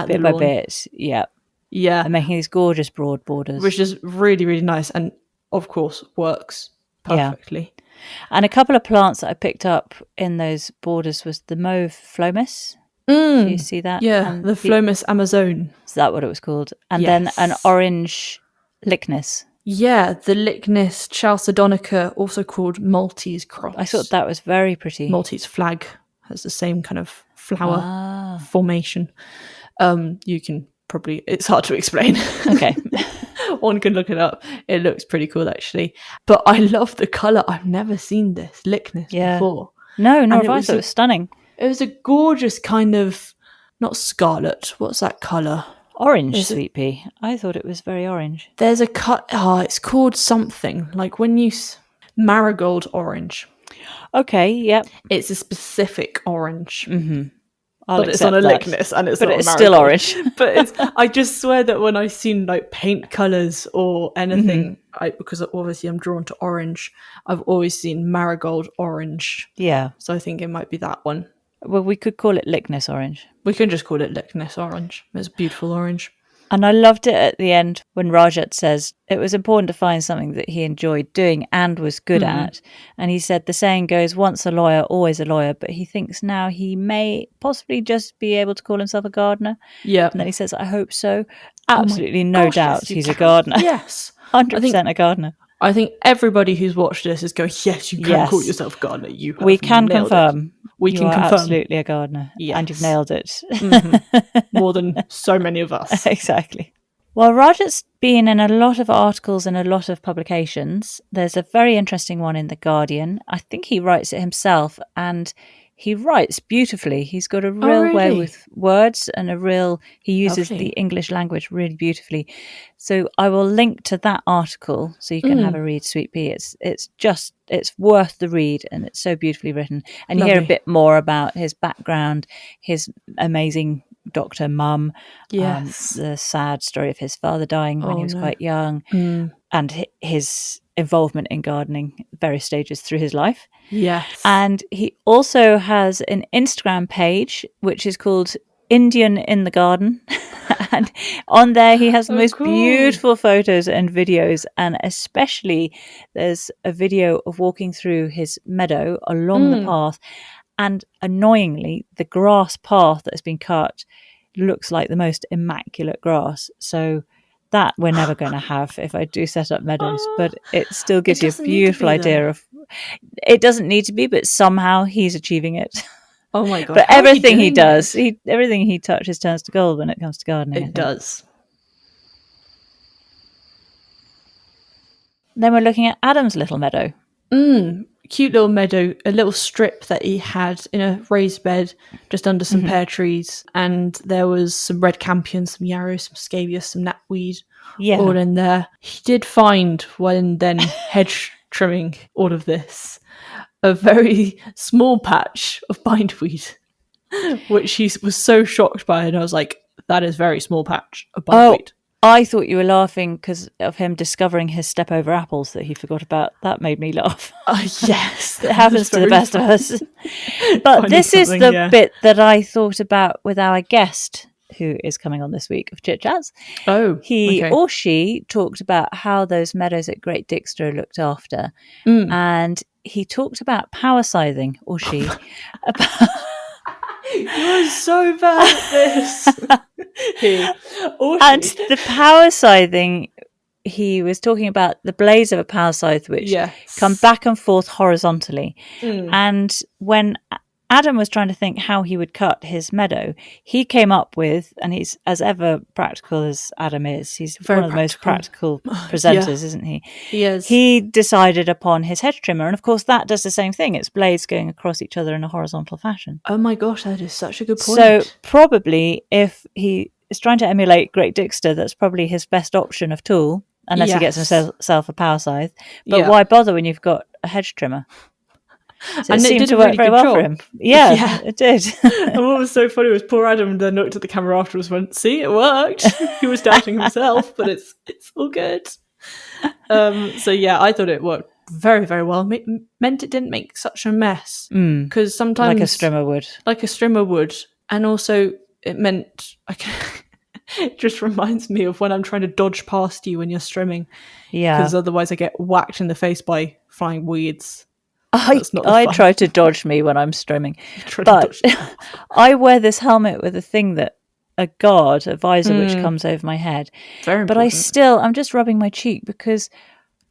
bit by bit. Yeah. And making these gorgeous broad borders. Which is really, really nice, and of course works perfectly. Yeah. And a couple of plants that I picked up in those borders was the mauve phlomis. Do you see that? Yeah, and the Phlomis Amazon. Is that what it was called? And then an orange Lychnis. Yeah, the Lychnis chalcedonica, also called Maltese cross. I thought that was very pretty. Maltese flag has the same kind of flower formation. You can probably, it's hard to explain. Okay. One can look it up. It looks pretty cool, actually. But I love the colour. I've never seen this Lychnis before. No, nor have I. Thought it was stunning. It was a gorgeous kind of, not scarlet. What's that colour? Orange, sweet pea. I thought it was very orange. There's a cut. It's called something like when you marigold orange. Okay, yep. It's a specific orange. But it's on a Lychnis, and it's but not it's still orange. But I just swear that when I've seen like paint colours or anything, because obviously I'm drawn to orange, I've always seen marigold orange. Yeah. So I think it might be that one. Well, we could call it Lychnis orange. We can just call it Lychnis orange. It's a beautiful orange. And I loved it at the end when Rajat says it was important to find something that he enjoyed doing and was good at. And he said the saying goes, once a lawyer, always a lawyer. But he thinks now he may possibly just be able to call himself a gardener. Yeah. And then he says, I hope so. Absolutely no doubt he's a gardener. Yes. 100% a gardener. I think everybody who's watched this is going, yes, you can call yourself a gardener. We can confirm. We can confirm. Absolutely a gardener. Yes. And you've nailed it. More than so many of us. Exactly. Well, Rajat's been in a lot of articles and a lot of publications. There's a very interesting one in The Guardian. I think he writes it himself, and he writes beautifully. He's got a real way with words and he uses the English language really beautifully. So I will link to that article so you can have a read, Sweet Pea. It's worth the read, and it's so beautifully written. And you hear a bit more about his background, his amazing doctor mum, the sad story of his father dying when he was quite young, and his involvement in gardening at various stages through his life. Yes. And he also has an Instagram page which is called Indian in the Garden. And on there he has the most beautiful photos and videos, and especially there's a video of walking through his meadow along the path, and annoyingly the grass path that has been cut looks like the most immaculate grass. So that we're never going to have if I do set up meadows, but it still gives you a beautiful idea of, it doesn't need to be, but somehow he's achieving it. Oh my God. But everything he does, everything he touches turns to gold when it comes to gardening. It does. Then we're looking at Adam's little meadow. cute little meadow, a little strip that he had in a raised bed just under some pear trees, and there was some red campion, some yarrow, some scabious, some knapweed, all in there. He did find, when then hedge trimming all of this, a very small patch of bindweed, which he was so shocked by, and I was like, that is very small patch of bindweed. I thought you were laughing because of him discovering his step over apples that he forgot about. That made me laugh. Yes. It happens to the best of us. But this is the bit that I thought about with our guest who is coming on this week of Chit Chats. He or she talked about how those meadows at Great Dixter are looked after. And he talked about power scything, or she. You're so bad at this. And the power scything, he was talking about the blades of a power scythe which come back and forth horizontally. And when Adam was trying to think how he would cut his meadow, he came up with, and he's as ever practical as Adam is, he's one of the most practical presenters, isn't he? He is. He decided upon his hedge trimmer, and of course that does the same thing. It's blades going across each other in a horizontal fashion. Oh my gosh, that is such a good point. So probably if he is trying to emulate Great Dixter, that's probably his best option of tool, unless he gets himself a power scythe. But why bother when you've got a hedge trimmer? So and it seemed to work very well for him. Yeah, it did. And what was so funny was poor Adam then looked at the camera afterwards and went, see, it worked. He was doubting himself, but it's all good. So yeah, I thought it worked very, very well. Meant it didn't make such a mess. Because sometimes... Like a strimmer would. And also it meant... It just reminds me of when I'm trying to dodge past you when you're strimming. Yeah. Because otherwise I get whacked in the face by flying weeds. I try to dodge me when I'm strimming, but I wear this helmet with a thing that a visor which comes over my head. Very but I'm just rubbing my cheek because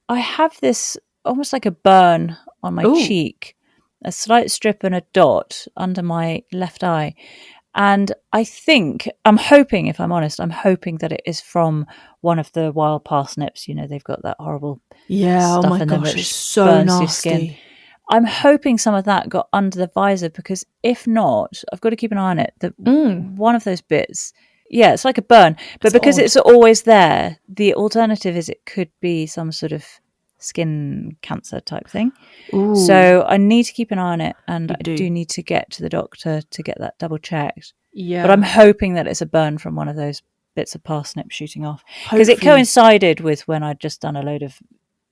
I have this almost like a burn on my cheek, a slight strip and a dot under my left eye. And I'm hoping that it is from one of the wild parsnips. You know, they've got that horrible stuff oh my in them gosh, which it's so burns nasty. your skin. I'm hoping some of that got under the visor, because if not, I've got to keep an eye on it. One of those bits, it's like a burn. But because it's always there, the alternative is it could be some sort of skin cancer type thing. Ooh. So I need to keep an eye on it, and I do need to get to the doctor to get that double checked. Yeah. But I'm hoping that it's a burn from one of those bits of parsnip shooting off. Because it coincided with when I'd just done a load of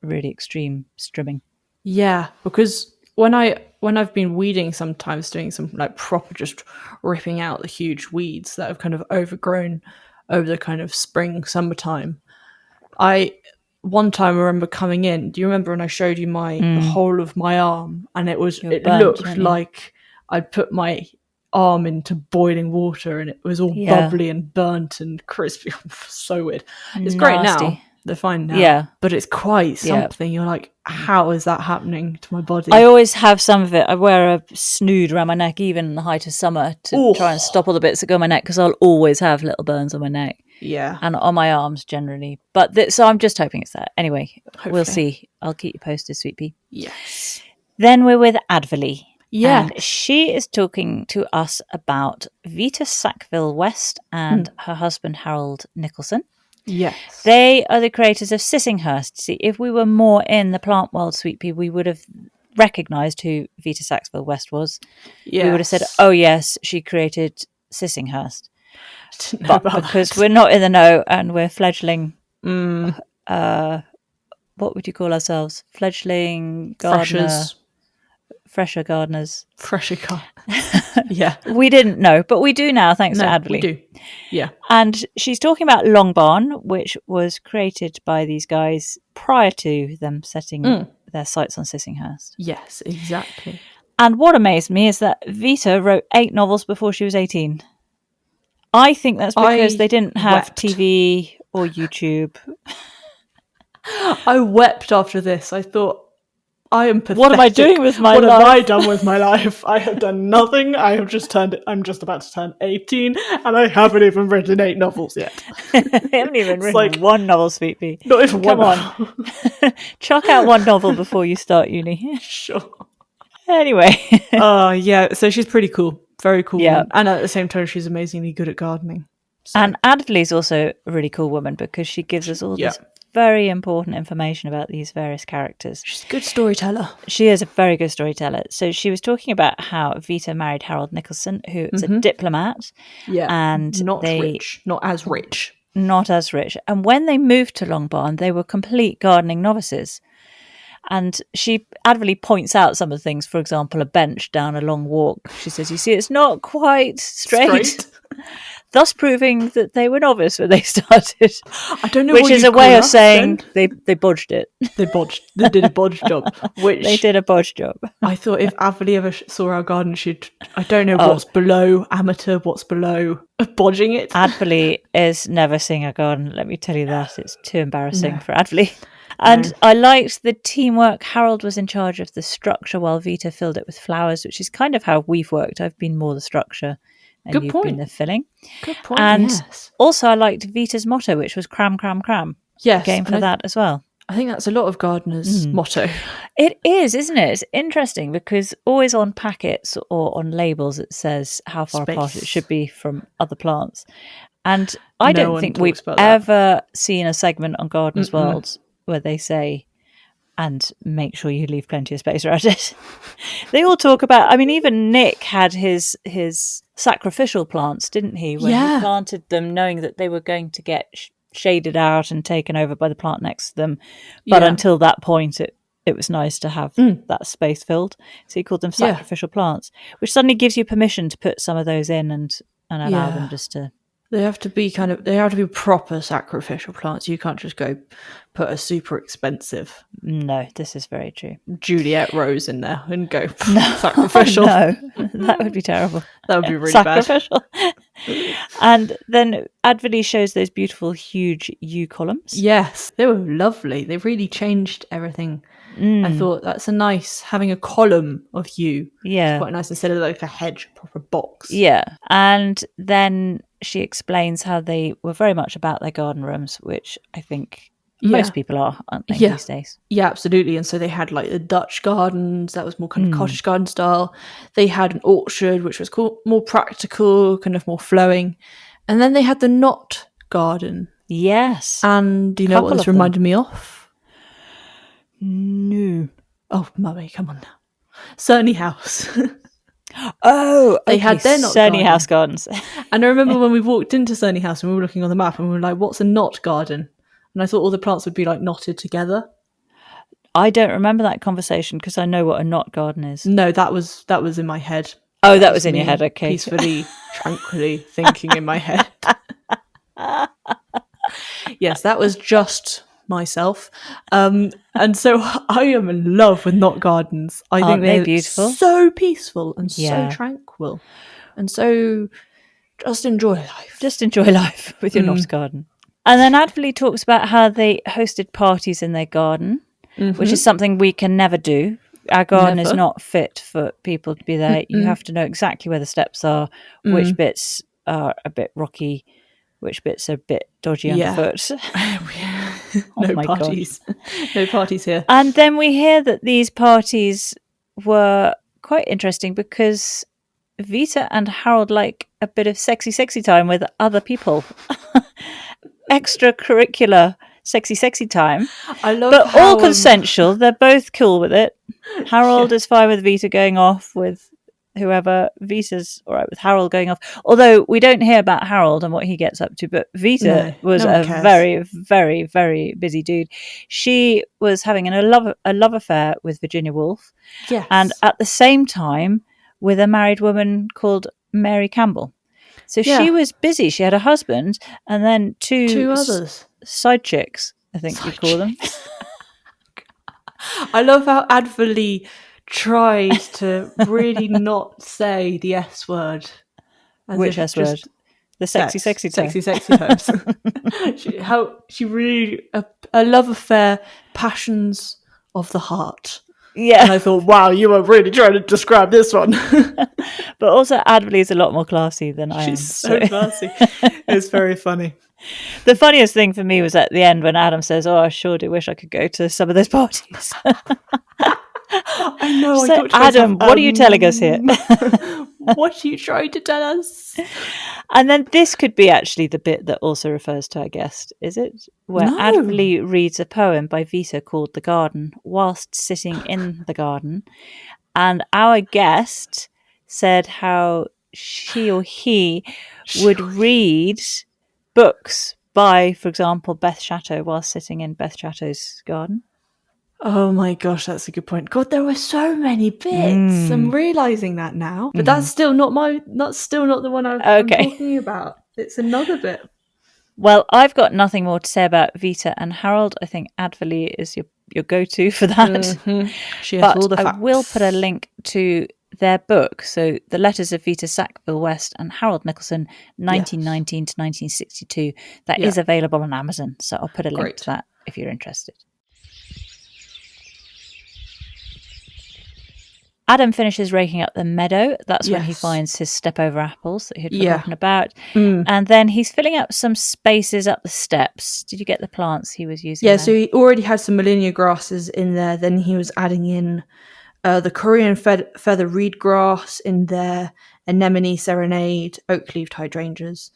really extreme strimming. Yeah, because when I've been weeding, sometimes doing some like proper just ripping out the huge weeds that have kind of overgrown over the kind of spring, summertime. One time I remember coming in, do you remember when I showed you the whole of my arm, and it looked like I'd put my arm into boiling water and it was all bubbly and burnt and crispy. So weird. It's great now. They're fine now. Yeah. But it's quite something. You're like, how is that happening to my body? I always have some of it. I wear a snood around my neck, even in the height of summer, to try and stop all the bits that go on my neck, because I'll always have little burns on my neck. Yeah. And on my arms generally. But so I'm just hoping it's that. Anyway, We'll see. I'll keep you posted, Sweet Pea. Yes. Then we're with Advolly. Yeah. And she is talking to us about Vita Sackville-West and her husband, Harold Nicolson. Yes. They are the creators of Sissinghurst. See, if we were more in the plant world, Sweet Pea, we would have recognised who Vita Sackville-West was. Yes. We would have said, oh yes, she created Sissinghurst. But because we're not in the know and we're fledgling, what would you call ourselves? Fledgling gardener. Fresher gardeners. Yeah. We didn't know, but we do now, thanks to Advolly. We do. Yeah. And she's talking about Long Barn, which was created by these guys prior to them setting their sights on Sissinghurst. Yes, exactly. And what amazed me is that Vita wrote 8 novels before she was 18. I think that's because they didn't have TV or YouTube. I wept after this. I thought, I am pathetic. What am I doing with my life? What have I done with my life? I have done nothing. I'm just about to turn 18 and I haven't even written 8 novels yet. I haven't even written one novel, Sweet Pea. Not even Come one. On. Chuck out one novel before you start uni. Sure. Anyway. Yeah, so she's pretty cool. Very cool. Yeah. And at the same time, she's amazingly good at gardening. So. And Advolly's also a really cool woman because she gives us all this very important information about these various characters. She's a good storyteller. She is a very good storyteller. So she was talking about how Vita married Harold Nicolson, who is a diplomat. Yeah. And not rich. Not as rich. Not as rich. And when they moved to Longbarn, they were complete gardening novices. And Advolly points out some of the things, for example, a bench down a long walk. She says, you see, it's not quite straight. Thus proving that they were novice when they started. I don't know which is a way of saying they bodged it. They did a bodge job. They did a bodge job. I thought if Advolly ever saw our garden, I don't know what's below amateur, what's below bodging it. Advolly is never seeing a garden, let me tell you that. It's too embarrassing for Advolly. And I liked the teamwork. Harold was in charge of the structure while Vita filled it with flowers, which is kind of how we've worked. I've been more the structure and you've been the filling. Good point. And also I liked Vita's motto, which was cram, cram, cram. Yes. Game for that as well. I think that's a lot of gardeners' motto. It is, isn't it? It's interesting because always on packets or on labels it says how far apart it should be from other plants. And I don't think we've ever seen a segment on Gardeners World where they say, and make sure you leave plenty of space around it. They all talk about, I mean, even Nick had his sacrificial plants, didn't he? When he planted them knowing that they were going to get shaded out and taken over by the plant next to them. But until that point, it was nice to have that space filled. So he called them sacrificial plants, which suddenly gives you permission to put some of those in and allow them just to... They have to be proper sacrificial plants. You can't just go put a super expensive. No, this is very true. Juliet Rose in there and go sacrificial. No, that would be terrible. That would be really sacrificial. And then Advolly shows those beautiful, huge yew columns. Yes, they were lovely. They really changed everything. I thought that's having a column of yew. Yeah. It's quite nice instead of like a hedge, proper box. Yeah. And then she explains how they were very much about their garden rooms, which I think most people are, aren't they, these days? Yeah, absolutely. And so they had like the Dutch gardens, that was more kind of cottage garden style. They had an orchard, which was more practical, kind of more flowing. And then they had the knot garden. Yes. And do you know what this reminded me of? No. Oh, mummy, come on now. Cerney House. They had their knot Cerney House gardens. And I remember when we walked into Cerney House and we were looking on the map and we were like, what's a knot garden? And I thought all the plants would be like knotted together. I don't remember that conversation because I know what a knot garden is. No, that was in my head. Oh, that was in your head, okay. Peacefully, tranquilly thinking in my head. Yes, that was just myself. And so I am in love with knot gardens. I think they're beautiful, so peaceful and so tranquil. And so just enjoy life. Just enjoy life with your knot garden. And then Advolly talks about how they hosted parties in their garden, which is something we can never do. Our garden is not fit for people to be there. You have to know exactly where the steps are, which bits are a bit rocky, which bits are a bit dodgy underfoot. No parties. No parties here. And then we hear that these parties were quite interesting because Vita and Harold like a bit of sexy time with other people. Extracurricular sexy time. I love but how, all consensual. They're both cool with it. Harold is fine with Vita going off with whoever. Vita's all right with Harold going off. Although we don't hear about Harold and what he gets up to, but Vita was a very, very, very busy dude. She was having a love affair with Virginia Woolf. Yes. And at the same time with a married woman called Mary Campbell. So she was busy. She had a husband and then two others. Side chicks, I think you call them. I love how Advolly tries to really not say the S word. Which S word? The sexy time. Sexy times. She really a love affair, passions of the heart. Yeah. And I thought, wow, you were really trying to describe this one. But also Advolly is a lot more classy than I am. She's so classy. It's very funny. The funniest thing for me was at the end when Adam says, "Oh, I sure do wish I could go to some of those parties." I know. So, Adam, what are you telling us here? What are you trying to tell us? And then this could be actually the bit that also refers to our guest, is it? Where Advolly reads a poem by Vita called The Garden whilst sitting in the garden. And our guest said how she or he would read books by, for example, Beth Chatto whilst sitting in Beth Chatto's garden. Oh my gosh, that's a good point. God, there were so many bits. I'm realizing that now, but that's still not the one I'm talking about. It's another bit. Well, I've got nothing more to say about Vita and Harold. I think Advolly is your go-to for that. Mm-hmm. She has all the facts. I will put a link to their book. So The Letters of Vita Sackville-West and Harold Nicolson, 1919 to 1962. That is available on Amazon. So I'll put a link to that if you're interested. Adam finishes raking up the meadow. That's when he finds his step-over apples that he'd forgotten about. And then he's filling up some spaces up the steps. Did you get the plants he was using? Yeah, so he already had some Molinia grasses in there. Then he was adding in the Korean feather reed grass in there, anemone, serenade, oak-leaved hydrangeas.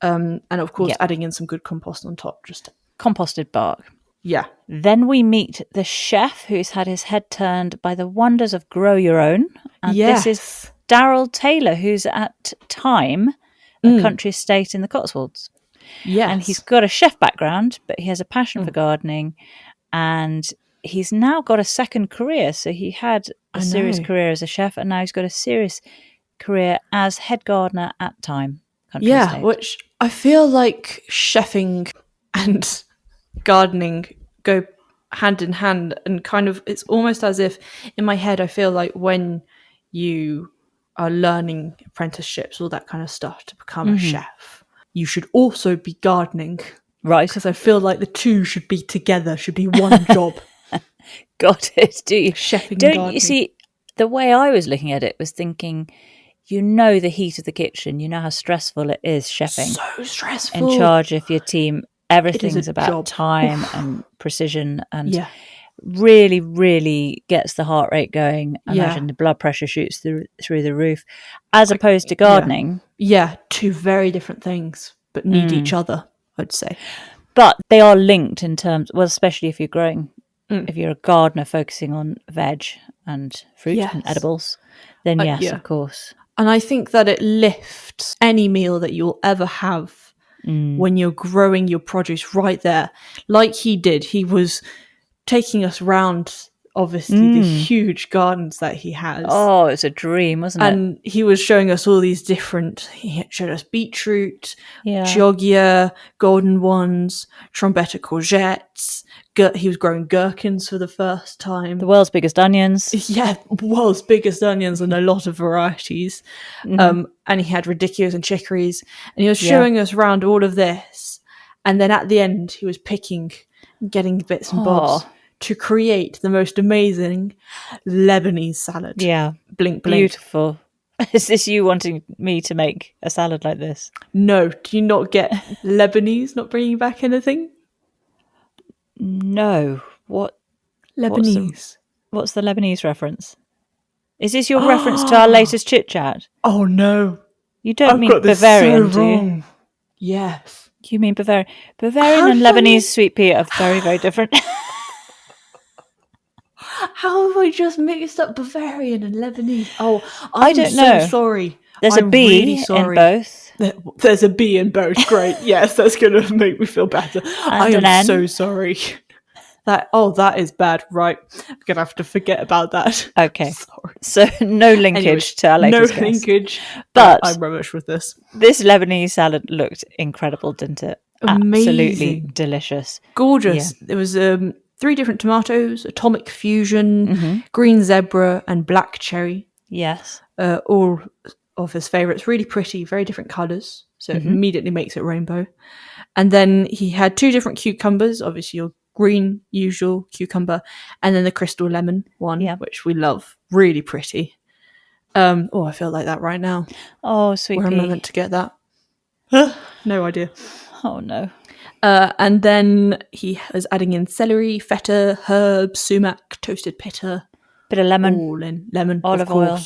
And of course, adding in some good compost on top. Just composted bark. Yeah. Then we meet the chef who's had his head turned by the wonders of grow your own. And this is Darryl Taylor, who's at Thyme, a country estate in the Cotswolds. Yes. And he's got a chef background, but he has a passion for gardening. And he's now got a second career. So he had a serious career as a chef, and now he's got a serious career as head gardener at Thyme country estate. Which I feel like chefing and gardening go hand in hand, and kind of it's almost as if in my head I feel like when you are learning apprenticeships, all that kind of stuff to become a chef, you should also be gardening, right? Because I feel like the two should be together, should be one job. Got it. Do you? Chefing, don't gardening. You see, the way I was looking at it was thinking, the heat of the kitchen, how stressful it is chefing. So stressful. In charge of your team. Everything's about time and precision, and really, really gets the heart rate going. I imagine the blood pressure shoots through the roof, as opposed to gardening. Yeah, two very different things, but need each other, I'd say. But they are linked in terms, well, especially if you're growing, if you're a gardener focusing on veg and fruit and edibles, then of course. And I think that it lifts any meal that you'll ever have when you're growing your produce right there, like he did. He was taking us round, obviously, the huge gardens that he has. Oh, it's a dream, wasn't it? And he was showing us all these different, he showed us beetroot, chioggia, golden ones, trombetta courgettes. He was growing gherkins for the first time. The world's biggest onions. Yeah, world's biggest onions and a lot of varieties. And he had radicchios and chicories. And he was showing us around all of this. And then at the end, he was getting bits and bobs to create the most amazing Lebanese salad. Yeah. Blink, blink. Beautiful. Is this you wanting me to make a salad like this? No. Do you not get Lebanese not bringing back anything? No. What? Lebanese. What's the Lebanese reference? Is this your reference to our latest chit-chat? Oh, no. You don't mean Bavarian, do you? Yes. You mean Bavarian? Bavarian and Lebanese sweet pea are very, very different. How have I just mixed up Bavarian and Lebanese? Oh, I don't know. So sorry. There's a B really in both. There's a B in both. Great. Yes, that's going to make me feel better. I am so sorry. That is bad. Right. I'm going to have to forget about that. Okay. Sorry. So no linkage to our latest guest. No linkage. But I'm rubbish with this. This Lebanese salad looked incredible, didn't it? Amazing. Absolutely delicious. Gorgeous. Yeah. There was 3 different tomatoes, Atomic Fusion, Green Zebra, and Black Cherry. Yes. All of his favourites. Really pretty, very different colours. So it immediately makes it rainbow. And then he had 2 different cucumbers. Obviously, you're green, usual cucumber, and then the crystal lemon one, which we love. Really pretty. I feel like that right now. Oh, sweet Where pea. am I meant to get that? No idea. Oh, no. And then he was adding in celery, feta, herbs, sumac, toasted pitta. Bit of lemon. All in. Lemon, olive oil.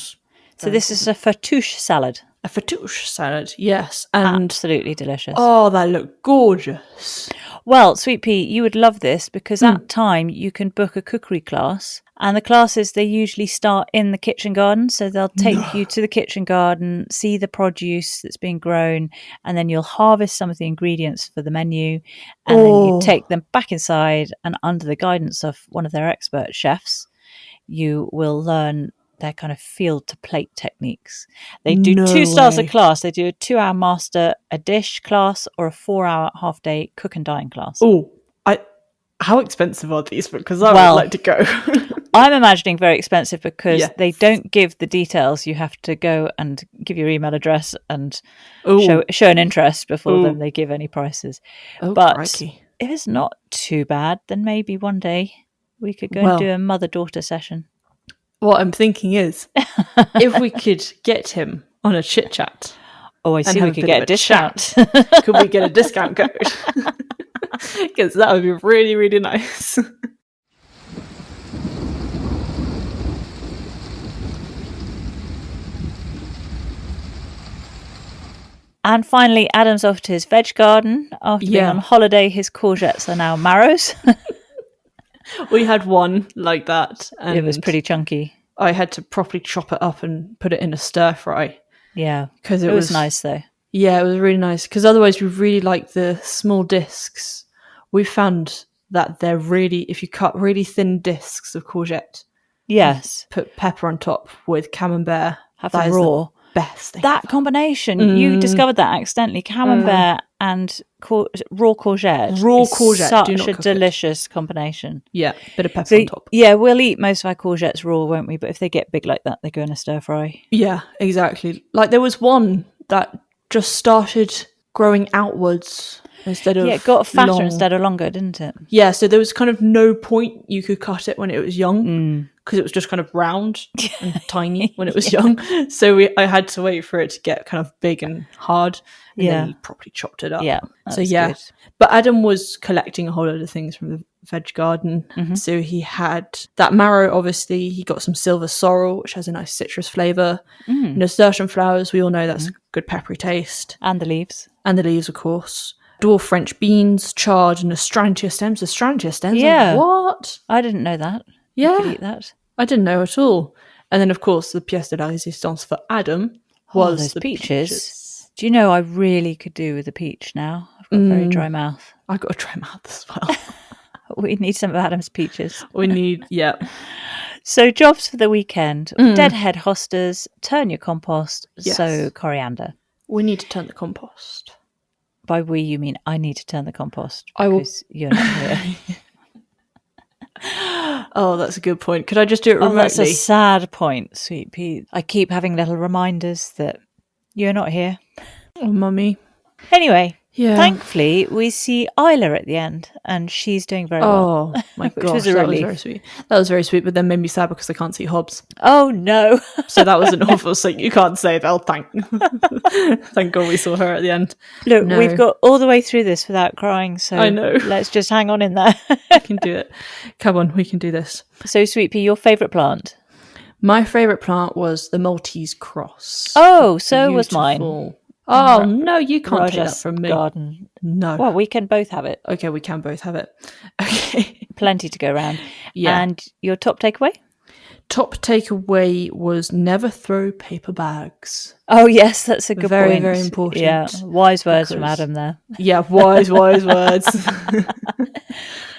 So this is a fattoush salad. A fattoush salad, yes. And absolutely delicious. Oh, that looked gorgeous. Well, Sweet Pea, you would love this because at Thyme you can book a cookery class. And the classes, they usually start in the kitchen garden. So they'll take you to the kitchen garden, see the produce that's being grown, and then you'll harvest some of the ingredients for the menu. And then you take them back inside, and under the guidance of one of their expert chefs, you will learn their kind of field to plate techniques. They do 2 styles of class. They do a 2-hour master a dish class or a 4-hour half-day cook and dine class. How expensive are these? Because I would like to go. I'm imagining very expensive because they don't give the details. You have to go and give your email address and show an interest before then they give any prices. But crikey. If it's not too bad, then maybe one day we could go and do a mother-daughter session. What I'm thinking is, if we could get him on a chit-chat. Oh, I see, we could get a discount. Could we get a discount code? Because that would be really, really nice. And finally, Adam's off to his veg garden. After being on holiday, his courgettes are now marrows. We had one like that. And it was pretty chunky. I had to properly chop it up and put it in a stir fry. Yeah, because it was nice though. Yeah, it was really nice. Because otherwise we really like the small discs. We found that they're really, if you cut really thin discs of courgette, put pepper on top with camembert, have them raw. Best thing that combination you discovered that accidentally. Camembert and raw courgette such a delicious combination. Bit of pepper on top. We'll eat most of our courgettes raw, won't we? But if they get big like that, they go in a stir fry. Exactly. Like there was one that just started growing outwards instead of it got fatter instead of longer, didn't it? So there was kind of no point you could cut it when it was young because it was just kind of round and tiny when it was young. So I had to wait for it to get kind of big and hard, and then he properly chopped it up. Good. But Adam was collecting a whole load of things from the veg garden. So he had that marrow, obviously. He got some silver sorrel, which has a nice citrus flavour. Nasturtium flowers, we all know that's a good peppery taste. And the leaves. And the leaves, of course. Dwarf French beans, chard, and astrantia stems. Astrantia stems? Yeah. What? I didn't know that. Yeah. You could eat that. I didn't know at all. And then, of course, the pièce de la résistance for Adam was those the peaches. Do you know I really could do with a peach now? I've got a very dry mouth. I've got a dry mouth as well. We need some of Adam's peaches. We need, So jobs for the weekend. Deadhead hostas, turn your compost, sow coriander. We need to turn the compost. By we, you mean I need to turn the compost because you're not here. Oh, that's a good point. Could I just do it remotely? That's a sad point, Sweet Pea. I keep having little reminders that you're not here. Oh, mummy. Anyway, thankfully, we see Isla at the end, and she's doing very well. Oh, my gosh, that was very sweet. That was very sweet, but then made me sad because I can't see Hobbs. Oh, no. So that was an awful thing. You can't say that. Thank God we saw her at the end. Look, we've got all the way through this without crying, so I know. Let's just hang on in there. We can do it. Come on, we can do this. So, Sweet Pea, your favourite plant? My favourite plant was the Maltese cross. Oh, so was mine. Oh, no, you can't Rajat's take that from me. Garden. No. Well, we can both have it. Okay, we can both have it. Okay. Plenty to go around. Yeah. And your top takeaway? Top takeaway was never throw paper bags. Oh, yes, that's a good point. Very, very important. Yeah, wise words from Adam there. Yeah, wise words.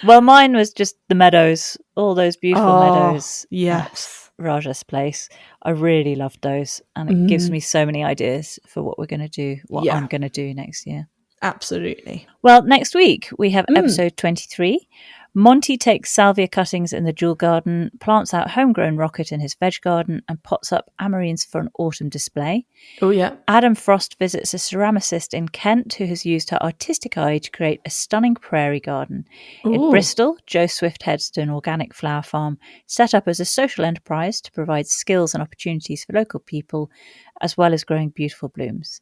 Well, mine was just the meadows, all those beautiful meadows. Yes. Rajat's place. I really loved those, and it gives me so many ideas for what we're going to do, I'm going to do next year. Absolutely. Well, next week we have episode 23, Monty takes salvia cuttings in the jewel garden, plants out homegrown rocket in his veg garden, and pots up amarines for an autumn display. Oh, yeah. Adam Frost visits a ceramicist in Kent who has used her artistic eye to create a stunning prairie garden. Ooh. In Bristol, Joe Swift heads to an organic flower farm set up as a social enterprise to provide skills and opportunities for local people, as well as growing beautiful blooms.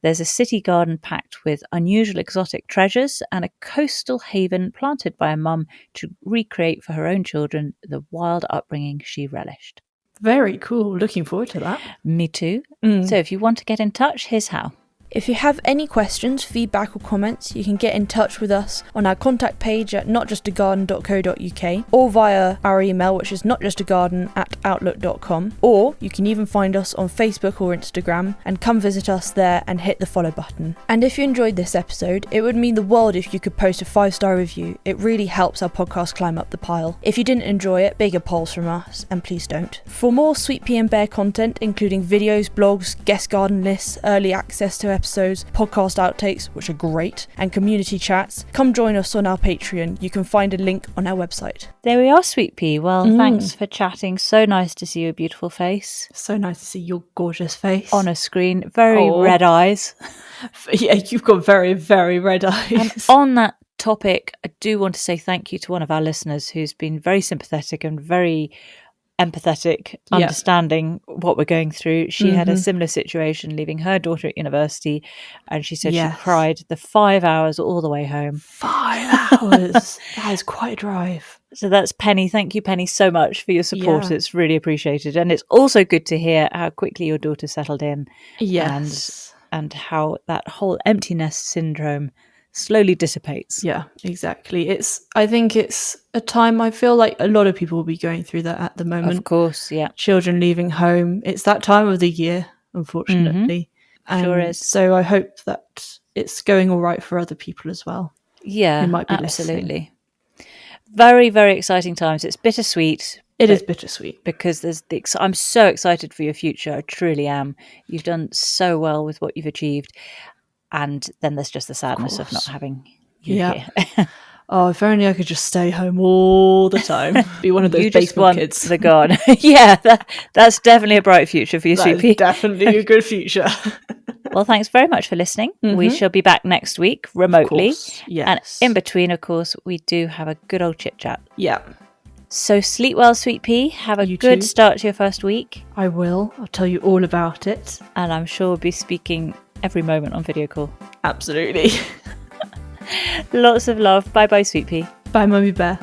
There's a city garden packed with unusual exotic treasures and a coastal haven planted by a mum to recreate for her own children the wild upbringing she relished. Very cool. Looking forward to that. Me too. So if you want to get in touch, here's how. If you have any questions, feedback or comments, you can get in touch with us on our contact page at notjustagarden.co.uk or via our email, which is notjustagarden@outlook.com, or you can even find us on Facebook or Instagram and come visit us there and hit the follow button. And if you enjoyed this episode, it would mean the world if you could post a 5-star review. It really helps our podcast climb up the pile. If you didn't enjoy it, bigger polls from us, and please don't. For more Sweet Pea and Bear content, including videos, blogs, guest garden lists, early access to episodes, podcast outtakes, which are great, and community chats, come join us on our Patreon. You can find a link on our website. There we are, Sweet Pea. Well, thanks for chatting. So nice to see your beautiful face. So nice to see your gorgeous face. On a screen. Very red eyes. Yeah, you've got very, very red eyes. And on that topic, I do want to say thank you to one of our listeners who's been very sympathetic and very empathetic, understanding what we're going through. She had a similar situation leaving her daughter at university, and she said she cried the 5 hours all the way home. 5 hours. That is quite a drive. So that's Penny. Thank you, Penny, so much for your support. It's really appreciated. And it's also good to hear how quickly your daughter settled in. Yes. And how that whole empty nest syndrome slowly dissipates. Yeah, exactly. I think it's a time, I feel like a lot of people will be going through that at the moment. Of course, yeah. Children leaving home. It's that time of the year, unfortunately. Sure is. So I hope that it's going all right for other people as well. Yeah, who might be absolutely. Listening. Very, very exciting times. It's bittersweet. It is bittersweet. Because I'm so excited for your future. I truly am. You've done so well with what you've achieved. And then there's just the sadness of not having you here. Oh, if only I could just stay home all the time. Be one of those basement kids. The garden. Yeah, that's definitely a bright future for you, Soupy. Definitely a good future. Well, thanks very much for listening. We shall be back next week remotely. Yes. And in between, of course, we do have a good old chit-chat. Yeah. So sleep well, Sweet Pea. Have a good start to your first week. I will. I'll tell you all about it. And I'm sure we'll be speaking every moment on video call. Absolutely. Lots of love. Bye-bye, Sweet Pea. Bye, Mummy Bear.